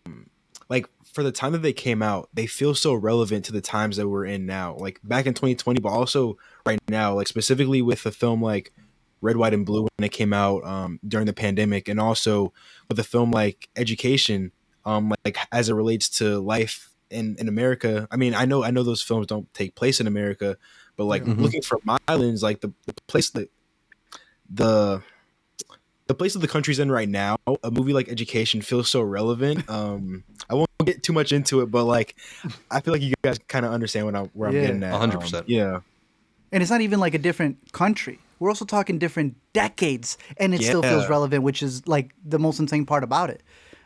like for the time that they came out, they feel so relevant to the times that we're in now. Like back in 2020, but also right now, like specifically with a film like Red, White, and Blue when it came out during the pandemic, and also with a film like Education, like as it relates to life in America. I mean, I know those films don't take place in America, but like looking from my lens, like the place that the place that the country's in right now, a movie like Education feels so relevant. I won't get too much into it, but like I feel like you guys kind of understand where I'm getting at. 100%. Yeah. And it's not even like a different country. We're also talking different decades, and it still feels relevant, which is like the most insane part about it.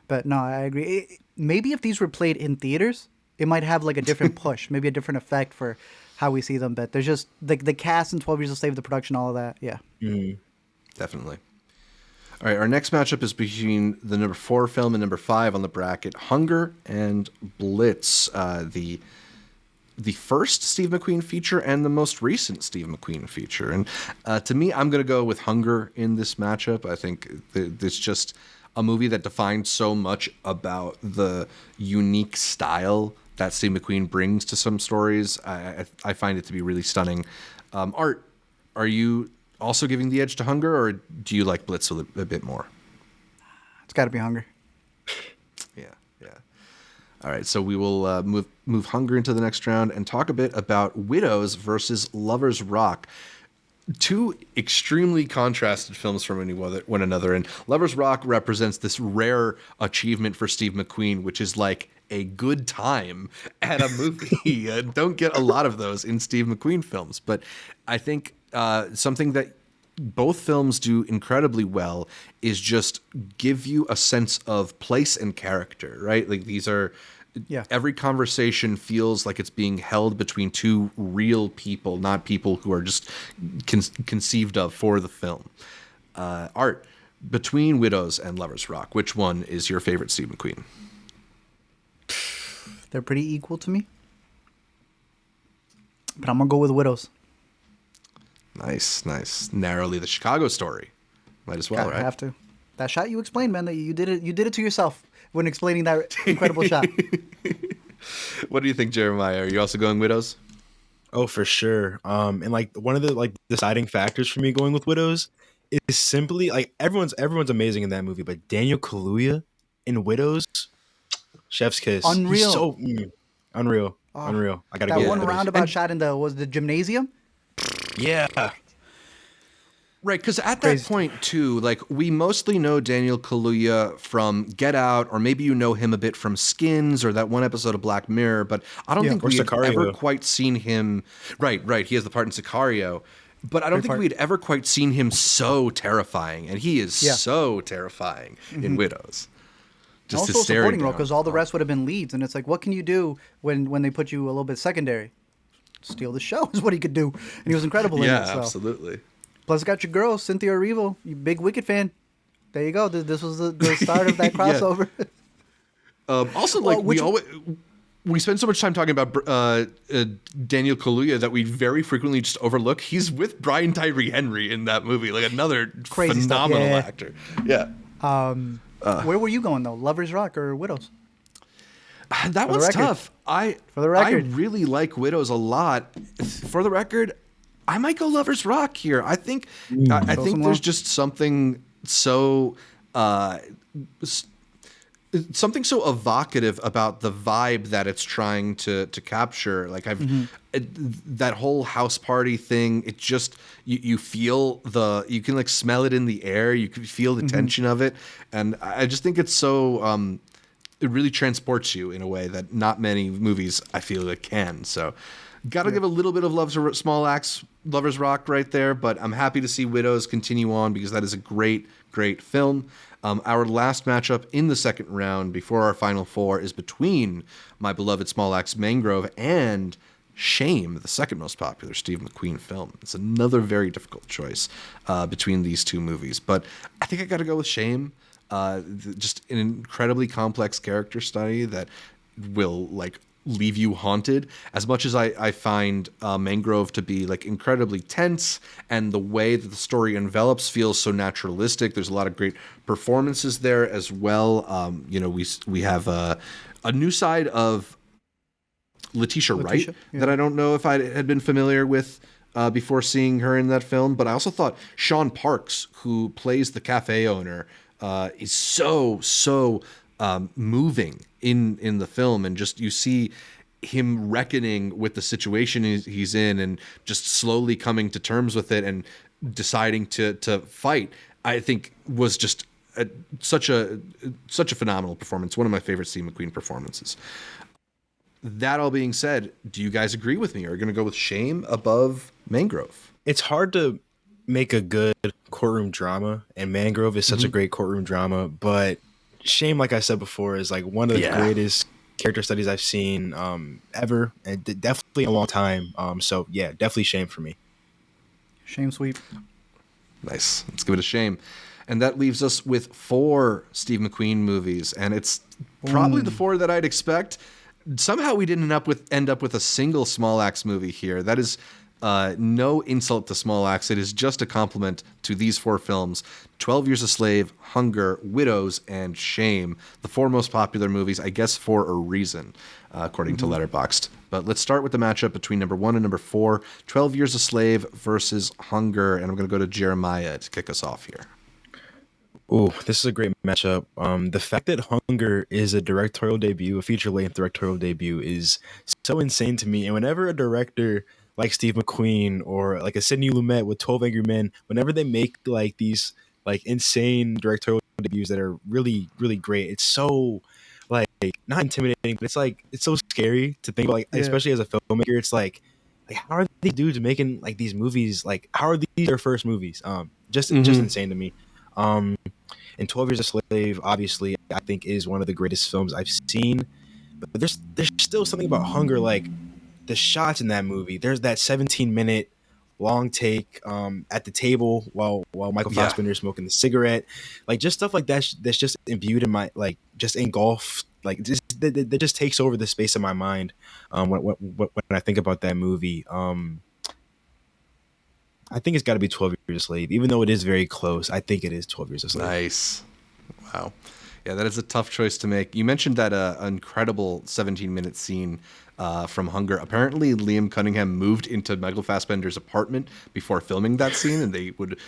But no, I agree. Maybe if these were played in theaters, it might have like a different push, maybe a different effect for how we see them. But there's just the cast in 12 Years a Slave, the production, all of that. Yeah. Definitely. All right, our next matchup is between the number 4 film and number 5 on the bracket, Hunger and Blitz, the first Steve McQueen feature and the most recent Steve McQueen feature. And to me, I'm going to go with Hunger in this matchup. I think it's just a movie that defines so much about the unique style that Steve McQueen brings to some stories. I find it to be really stunning. Art, are you also giving the edge to Hunger, or do you like Blitz a bit more? It's got to be Hunger. Yeah. All right, so we will move Hunger into the next round and talk a bit about Widows versus Lovers Rock. Two extremely contrasted films from one another, and Lovers Rock represents this rare achievement for Steve McQueen, which is like a good time at a movie. Don't get a lot of those in Steve McQueen films, but I think something that both films do incredibly well is just give you a sense of place and character, right? Like these are, every conversation feels like it's being held between two real people, not people who are just conceived of for the film. Art, between Widows and Lovers Rock, which one is your favorite Steve McQueen? They're pretty equal to me, but I'm gonna go with Widows. Nice. Narrowly the Chicago Story. Might as well, right? Have to. That shot you explained, man. That you did it. You did it to yourself when explaining that incredible shot. What do you think, Jeremiah? Are you also going Widows? Oh, for sure. And like one of the like deciding factors for me going with Widows is simply like everyone's amazing in that movie, but Daniel Kaluuya in Widows, chef's kiss. Unreal. He's so unreal. Unreal. I gotta that go. one with Widows. roundabout shot in the gymnasium. Yeah. Right, because at that point, too, like, we mostly know Daniel Kaluuya from Get Out, or maybe you know him a bit from Skins or that one episode of Black Mirror, but I don't think we've ever quite seen him... Right, he has the part in Sicario, but I don't think we'd ever quite seen him so terrifying, and he is so terrifying in Widows. Just also a supporting role, because all the rest would have been leads, and it's like, what can you do when they put you a little bit secondary? Steal the show is what he could do, and he was incredible in it. Yeah, so. Absolutely. Plus, got your girl, Cynthia Erivo, you big Wicked fan. There you go. This was the start of that crossover. Also, like which- we spend so much time talking about Daniel Kaluuya that we very frequently just overlook. He's with Brian Tyree Henry in that movie, like another Crazy stuff. phenomenal Yeah. actor. Yeah. Where were you going though? Lovers Rock or Widows? That the one's record. tough. For the record. I really like Widows a lot. For the record, I might go Lovers Rock here. I think I think some there's more. just something so something so evocative about the vibe that it's trying to capture. Like that whole house party thing, it just you feel you can like smell it in the air, you can feel the tension of it, and I just think it's so it really transports you in a way that not many movies I feel like can. So gotta give a little bit of Lovers Rock right there, but I'm happy to see Widows continue on because that is a great film. Our last matchup in the second round before our final four is between my beloved Small Axe Mangrove and Shame, the second most popular Steve McQueen film. It's another very difficult choice between these two movies, but I think I got to go with Shame. Just an incredibly complex character study that will like leave you haunted. As much as I find Mangrove to be like incredibly tense, and the way that the story envelops feels so naturalistic. There's a lot of great performances there as well. We have a new side of Letitia Wright that I don't know if I had been familiar with before seeing her in that film. But I also thought Sean Parks, who plays the cafe owner, is so moving in the film, and just you see him reckoning with the situation he's in and just slowly coming to terms with it and deciding to fight. I think was just such a phenomenal performance. One of my favorite Steve McQueen performances. That all being said, do you guys agree with me? Are you going to go with Shame above Mangrove? It's hard to make a good courtroom drama, and Mangrove is such a great courtroom drama, but Shame, like I said before, is like one of the greatest character studies I've seen ever, and definitely a long time. So yeah, definitely Shame for me. Shame sweep. Nice. Let's give it a Shame. And that leaves us with 4 Steve McQueen movies, and it's probably the 4 that I'd expect. Somehow we didn't end up with a single Small Axe movie here. That is no insult to Small Axe. It is just a compliment to these 4 films: 12 Years a Slave, Hunger, Widows, and Shame. The 4 most popular movies, I guess, for a reason, according to Letterboxd. But let's start with the matchup between number 1 and number 4, 12 Years a Slave versus Hunger. And I'm going to go to Jeremiah to kick us off here. Oh, this is a great matchup. The fact that Hunger is a directorial debut, a feature-length directorial debut, is so insane to me. And whenever a director like Steve McQueen or like a Sidney Lumet with 12 Angry Men, whenever they make like these like insane directorial debuts that are really, really great, it's so like not intimidating, but it's so scary to think about, like, especially as a filmmaker. It's like how are these dudes making like these movies? Like, how are these their first movies? Just insane to me. And 12 Years a Slave, obviously, I think is one of the greatest films I've seen. But there's still something about Hunger, like the shots in that movie. There's that 17-minute long take at the table while Michael Fassbender is smoking the cigarette, like just stuff like that. That's just imbued in my just engulfed, that just takes over the space of my mind when I think about that movie. I think it's got to be 12 Years a Slave, even though it is very close. I think it is 12 Years a Slave. Nice. Wow. Yeah, that is a tough choice to make. You mentioned that incredible 17-minute scene from Hunger. Apparently, Liam Cunningham moved into Michael Fassbender's apartment before filming that scene, and they would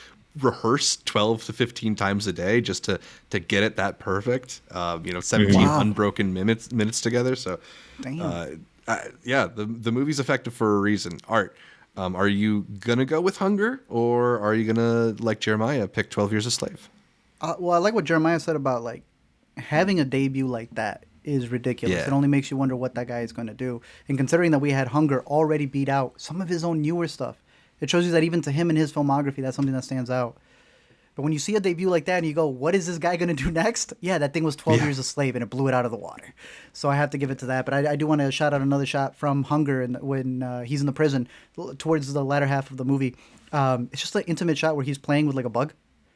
rehearse 12 to 15 times a day just to get it that perfect. 17 unbroken minutes together. So, Damn. the movie's effective for a reason. Art. Are you going to go with Hunger, or are you going to, like Jeremiah, pick 12 Years a Slave? Well, I like what Jeremiah said about, like, having a debut like that is ridiculous. Yeah. It only makes you wonder what that guy is going to do. And considering that we had Hunger already beat out some of his own newer stuff, it shows you that even to him and his filmography, that's something that stands out. But when you see a debut like that and you go, what is this guy going to do next? Yeah, that thing was 12 Years a Slave, and it blew it out of the water. So I have to give it to that. But I do want to shout out another shot from Hunger when he's in the prison towards the latter half of the movie. It's just an intimate shot where he's playing with like a bug.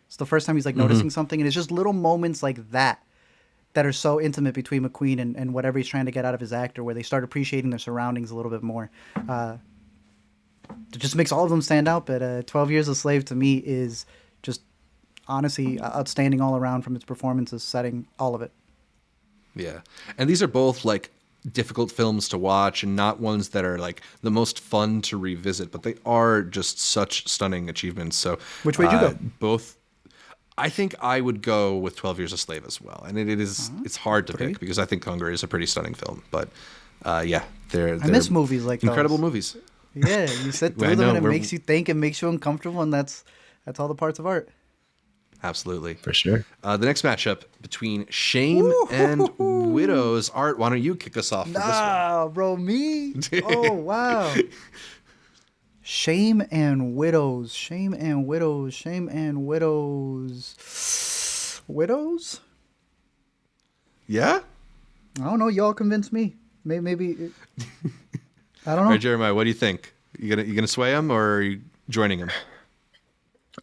It's the first time he's like noticing something. And it's just little moments like that that are so intimate between McQueen and whatever he's trying to get out of his actor, where they start appreciating their surroundings a little bit more. It just makes all of them stand out. But 12 Years a Slave to me is just honestly outstanding all around, from its performances, setting, all of it. Yeah. And these are both like difficult films to watch and not ones that are like the most fun to revisit, but they are just such stunning achievements. So which way'd you go? Both. I think I would go with 12 Years a Slave as well. And it's hard to pick because I think Hungary is a pretty stunning film. But yeah, they're I miss movies like incredible those. movies. Yeah, you sit through them and it makes you think, it makes you uncomfortable, and that's all the parts of art. Absolutely. For sure. The next matchup between Shame and Widows. Art, why don't you kick us off for this one? Nah, bro, me? Oh, wow. Shame and Widows. Shame and Widows. Shame and Widows. Widows? Yeah? I don't know. Y'all convince me. Maybe I don't know. All right, Jeremiah, what do you think? You gonna sway him, or are you joining him?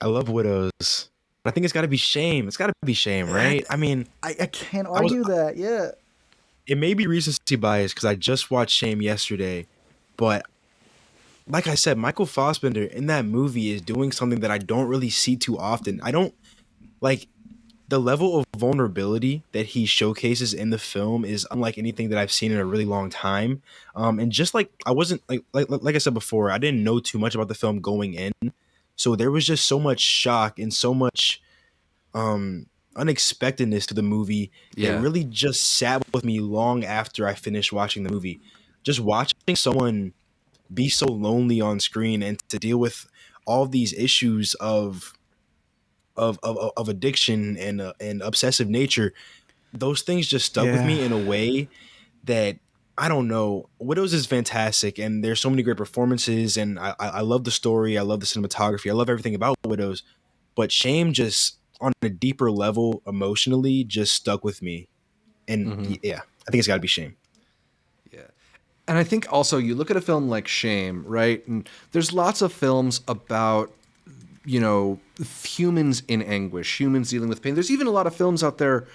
I love Widows. I think it's got to be Shame. It's got to be Shame, right? I mean, I can't argue that. Yeah. It may be recency bias because I just watched Shame yesterday, but like I said, Michael Fassbender in that movie is doing something that I don't really see too often. I don't like the level of vulnerability that he showcases in the film is unlike anything that I've seen in a really long time. And just like I wasn't like I said before, I didn't know too much about the film going in. So there was just so much shock and so much unexpectedness to the movie that really just sat with me long after I finished watching the movie. Just watching someone be so lonely on screen and to deal with all these issues of addiction and obsessive nature, those things just stuck with me in a way that I don't know. Widows is fantastic, and there's so many great performances, and I love the story. I love the cinematography. I love everything about Widows. But Shame just, on a deeper level, emotionally, just stuck with me. And yeah, I think it's got to be Shame. Yeah. And I think also you look at a film like Shame, right? And there's lots of films about, you know, humans in anguish, humans dealing with pain. There's even a lot of films out there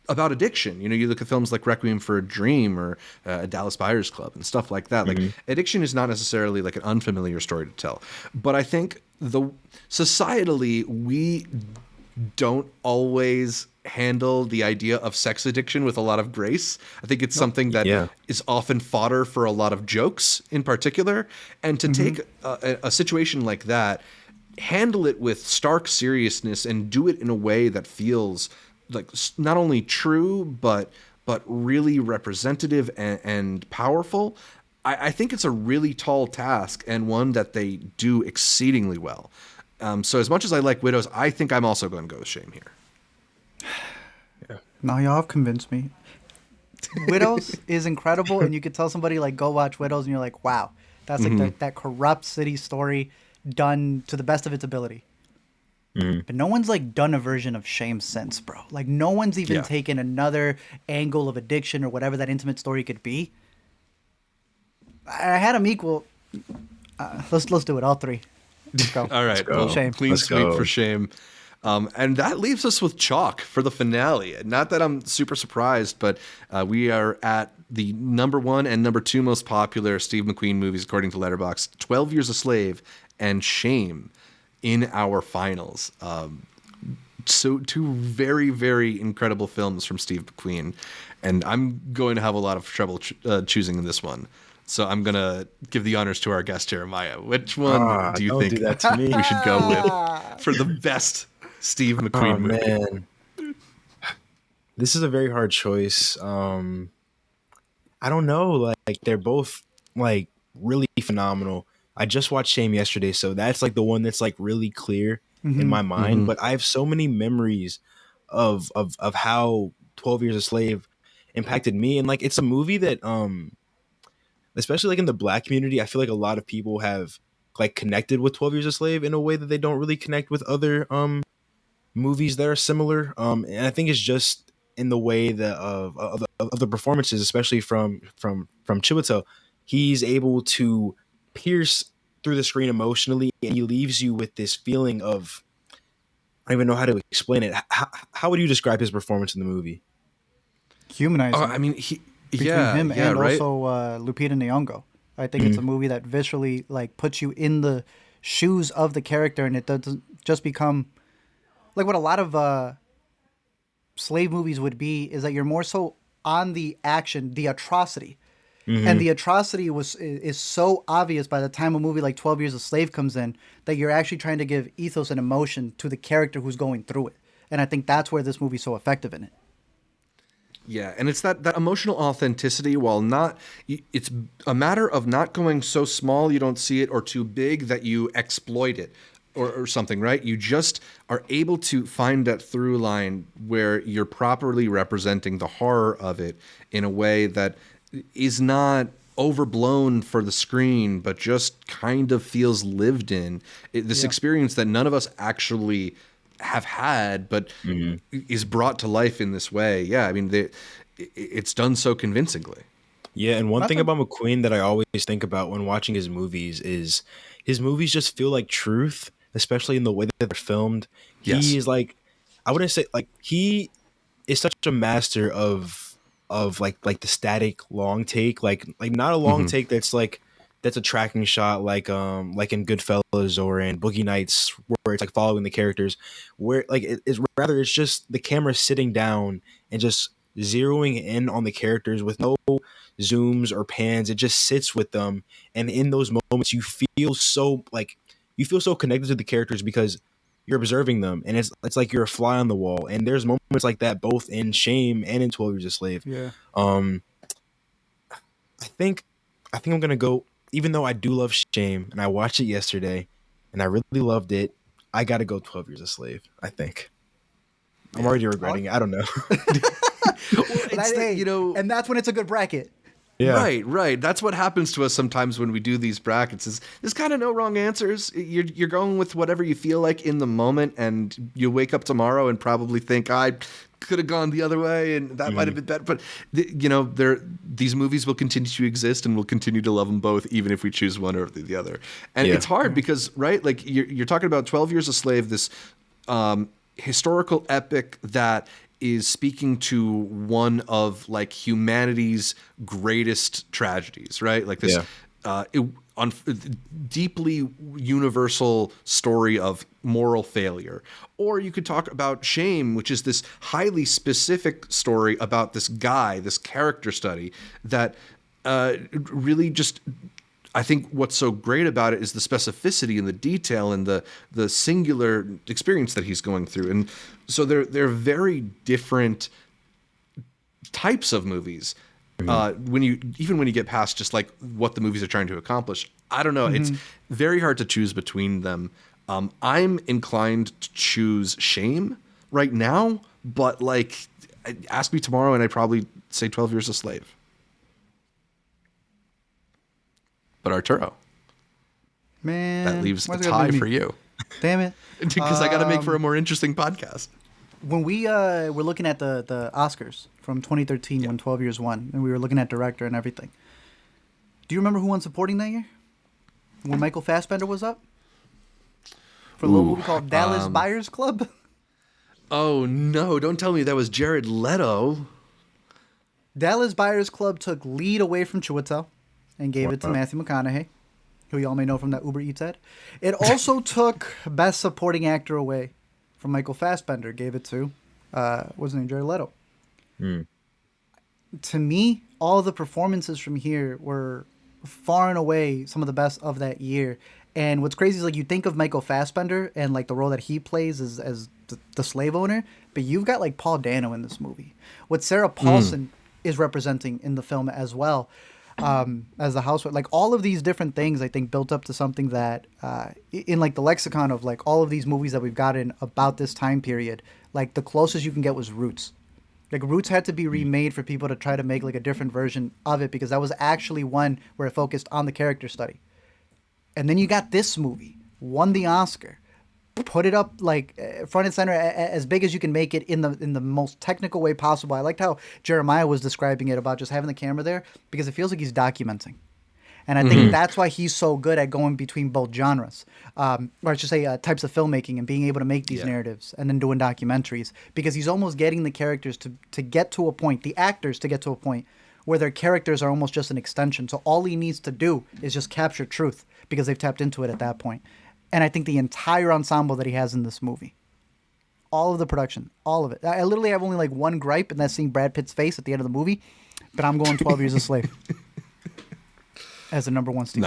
about addiction. You know, you look at films like Requiem for a Dream or Dallas Buyers Club and stuff like that. Like addiction is not necessarily like an unfamiliar story to tell. But I think societally, we don't always handle the idea of sex addiction with a lot of grace. I think it's something that is often fodder for a lot of jokes in particular. And to take a situation like that, handle it with stark seriousness and do it in a way that feels like not only true, but really representative and powerful. I think it's a really tall task and one that they do exceedingly well. So as much as I like Widows, I think I'm also going to go with Shame here. Yeah. No, y'all have convinced me. Widows is incredible, and you could tell somebody like go watch Widows, and you're like, wow, that's like that corrupt city story done to the best of its ability. But no one's like done a version of Shame since, bro. Like no one's even taken another angle of addiction or whatever that intimate story could be. I had them equal. Let's do it, all three. Let's go. All right, well, Shame. Clean sweep for Shame. And that leaves us with chalk for the finale. Not that I'm super surprised, but we are at the number 1 and number 2 most popular Steve McQueen movies, according to Letterboxd, 12 Years a Slave and Shame in our finals. So two very, very incredible films from Steve McQueen. And I'm going to have a lot of trouble choosing in this one. So I'm going to give the honors to our guest, Jeremiah. Which one do you think do that to me. we should go with for the best Steve McQueen movie? Man. This is a very hard choice. I don't know. Like they're both like really phenomenal. I just watched Shame yesterday, so that's like the one that's like really clear in my mind. But I have so many memories of how 12 Years a Slave impacted me. And like it's a movie that especially like in the Black community, I feel like a lot of people have like connected with 12 Years a Slave in a way that they don't really connect with other movies that are similar. And I think it's just in the way that of the performances, especially from Chiwetel, he's able to pierce through the screen emotionally, and he leaves you with this feeling of, I don't even know how to explain it. How would you describe his performance in the movie? humanizing. I mean, he, Between yeah, him yeah, and right. also Lupita Nyong'o. I think it's a movie that visually like puts you in the shoes of the character, and it doesn't just become like what a lot of slave movies would be, is that you're more so on the action, the atrocity. And the atrocity is so obvious by the time a movie like 12 Years a Slave comes in, that you're actually trying to give ethos and emotion to the character who's going through it. And I think that's where this movie's so effective in it. Yeah, and it's that emotional authenticity, while not, it's a matter of not going so small you don't see it, or too big that you exploit it, or something, right? You just are able to find that through line where you're properly representing the horror of it in a way that is not overblown for the screen, but just kind of feels lived in. This experience that none of us actually have had, but is brought to life in this way. Yeah, I mean, it's done so convincingly. Yeah, and one thing about McQueen that I always think about when watching his movies is his movies just feel like truth, especially in the way that they're filmed. Yes. He is like, I wouldn't say like he is such a master of like the static long take, like not a long take that's a tracking shot like in Goodfellas or in Boogie Nights, where it's like following the characters, where like it's rather it's just the camera sitting down and just zeroing in on the characters with no zooms or pans. It just sits with them, and in those moments you feel so connected to the characters because you're observing them, and it's like you're a fly on the wall. And there's moments like that both in Shame and in 12 Years a Slave. Yeah. I think I'm gonna go, even though I do love Shame and I watched it yesterday and I really loved it, I gotta go 12 Years a Slave, I think. I'm already regretting it. I don't know. You know, and that's when it's a good bracket. Yeah. Right. That's what happens to us sometimes when we do these brackets. Is there's kind of no wrong answers. You're going with whatever you feel like in the moment, and you wake up tomorrow and probably think, I could have gone the other way, and that might have been better. But these movies will continue to exist, and we'll continue to love them both, even if we choose one or the other. And it's hard because, right, like you're talking about 12 Years a Slave, this historical epic that is speaking to one of like humanity's greatest tragedies, right? Like this deeply universal story of moral failure. Or you could talk about Shame, which is this highly specific story about this guy, this character study that really just, I think what's so great about it is the specificity and the detail and the singular experience that he's going through. And so they're very different types of movies. When you get past just like what the movies are trying to accomplish, I don't know. It's very hard to choose between them. I'm inclined to choose Shame right now, but like, ask me tomorrow and I'd probably say 12 Years a Slave. But Arturo, man, that leaves a tie for you. Damn it! Because I got to make for a more interesting podcast. When we were looking at the Oscars from 2013, when 12 Years won, and we were looking at director and everything, do you remember who won supporting that year? When Michael Fassbender was up for a little movie called Dallas Buyers Club. Oh no! Don't tell me that was Jared Leto. Dallas Buyers Club took lead away from Chiwetel and gave it to Matthew McConaughey, who y'all may know from that Uber Eats ad. It also took Best Supporting Actor away from Michael Fassbender, gave it to, what's his name, Jared Leto. To me, all the performances from here were far and away some of the best of that year. And what's crazy is like you think of Michael Fassbender and like the role that he plays as the slave owner, but you've got like Paul Dano in this movie. What Sarah Paulson is representing in the film as well. As the housewife, like all of these different things, I think built up to something that, in like the lexicon of like all of these movies that we've gotten about this time period, like the closest you can get was Roots. Like Roots had to be remade for people to try to make like a different version of it because that was actually one where it focused on the character study. And then you got this movie, won the Oscar, put it up like front and center as big as you can make it in the most technical way possible. I liked how Jeremiah was describing it about just having the camera there because it feels like he's documenting. And I think that's why he's so good at going between both genres, or I should say types of filmmaking, and being able to make these narratives and then doing documentaries, because he's almost getting the characters to get to a point, the actors to get to a point where their characters are almost just an extension. So all he needs to do is just capture truth because they've tapped into it at that point. And I think the entire ensemble that he has in this movie, all of the production, all of it. I literally have only like one gripe, and that's seeing Brad Pitt's face at the end of the movie. But I'm going 12 Years a Slave as the number one Steve.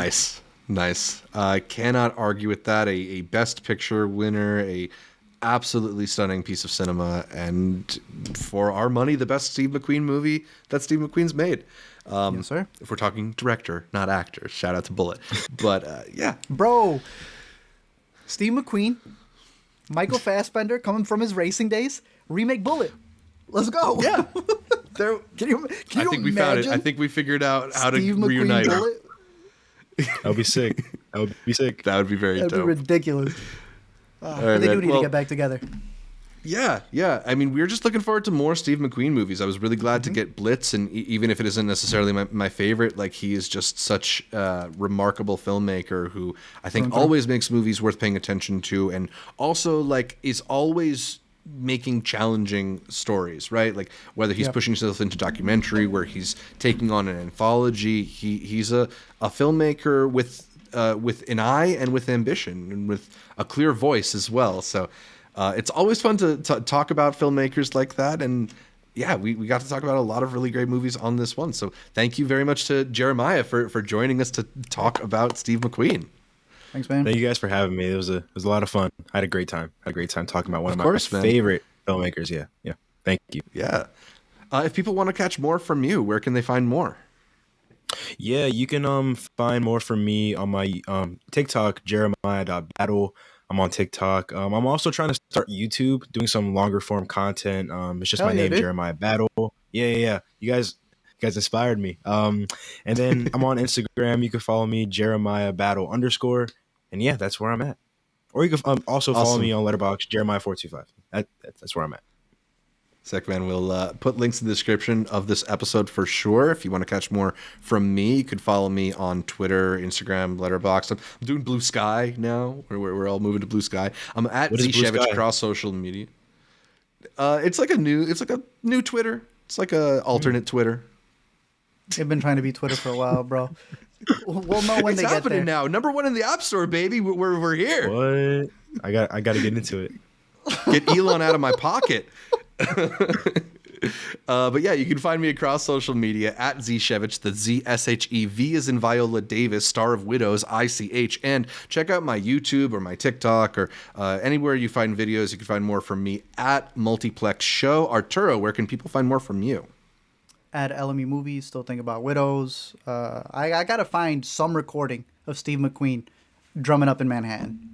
Nice. I cannot argue with that. A Best Picture winner, a absolutely stunning piece of cinema, and for our money, the best Steve McQueen movie that Steve McQueen's made. Yes, sir. If we're talking director, not actor. Shout out to Bullet. But yeah. Bro, Steve McQueen, Michael Fassbender coming from his racing days, remake Bullet. Let's go. Yeah. Can you I think we found it. I think we figured out how Steve to McQueen reunite it. Bullet? That would be sick. That would be sick. That would be very That'd dope. be ridiculous. All But right, they do man. need to get back together. Yeah. I mean, we're just looking forward to more Steve McQueen movies. I was really glad to get Blitz, and even if it isn't necessarily my favorite, like, he is just such a remarkable filmmaker who I think always makes movies worth paying attention to, and also like is always making challenging stories, right? Like whether he's pushing himself into documentary, where he's taking on an anthology. He's a filmmaker with an eye and with ambition and with a clear voice as well. So it's always fun to talk about filmmakers like that. And yeah, we got to talk about a lot of really great movies on this one. So thank you very much to Jeremiah for joining us to talk about Steve McQueen. Thanks, man. Thank you guys for having me. It was a lot of fun. I had a great time. Talking about one of course, my man. favorite filmmakers. Yeah. Thank you. Yeah. If people want to catch more from you, where can they find more? Yeah, you can find more from me on my TikTok, jeremiah.battle. I'm on TikTok. I'm also trying to start YouTube, doing some longer form content. It's just Hell my yeah, name, dude. Jeremiah Battle. Yeah. You guys inspired me. And then I'm on Instagram. You can follow me, Jeremiah Battle _. And yeah, that's where I'm at. Or you can also follow Awesome. me on Letterboxd, Jeremiah425. That's where I'm at. Sick, man. We'll put links in the description of this episode for sure. If you want to catch more from me, you could follow me on Twitter, Instagram, Letterboxd. I'm doing Blue Sky now. We're all moving to Blue Sky. I'm at What is Blue Zshevich Sky? across social media. It's like a new Twitter. It's like a alternate Twitter. They've been trying to be Twitter for a while, bro. We'll know when It's they get happening there. now. Number one in the App Store, baby. We're here. What? I got to get into it. Get Elon out of my pocket. But yeah, you can find me across social media at Zshevich, the ZSHEV is in Viola Davis, Star of Widows, ICH, and check out my YouTube or my TikTok or anywhere you find videos. You can find more from me at Multiplex Show. Arturo, where can people find more from you? At LME Movies, still think about Widows. I gotta find some recording of Steve McQueen drumming up in Manhattan.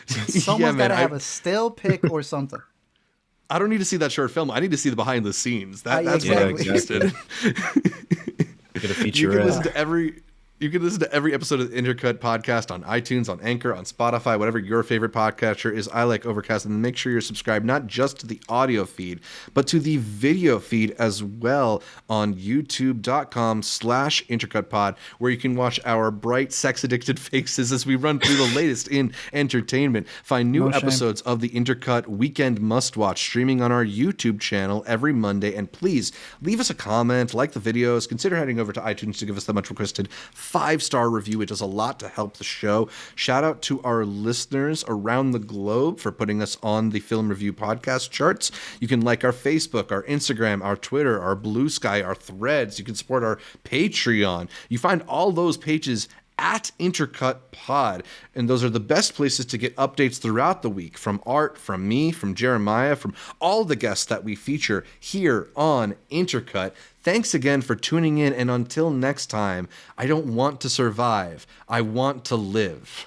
Someone's man, gotta have a still pic or something. I don't need to see that short film. I need to see the behind the scenes. That's what I'm Exactly. interested in. Get a You feature. can listen to every episode of the Intercut podcast on iTunes, on Anchor, on Spotify, whatever your favorite podcatcher is. I like Overcast, and make sure you're subscribed not just to the audio feed, but to the video feed as well on youtube.com/intercutpod, where you can watch our bright, sex-addicted faces as we run through the latest in entertainment. Find new No shame. episodes of the Intercut Weekend Must Watch streaming on our YouTube channel every Monday. And please leave us a comment, like the videos, consider heading over to iTunes to give us the much requested 5-star review. It does a lot to help the show. Shout out to our listeners around the globe for putting us on the Film Review podcast charts. You can like our Facebook, our Instagram, our Twitter, our Blue Sky, our Threads. You can support our Patreon. You find all those pages at Intercut Pod, and those are the best places to get updates throughout the week from Art, from me, from Jeremiah, from all the guests that we feature here on Intercut. Thanks again for tuning in, and until next time, I don't want to survive, I want to live.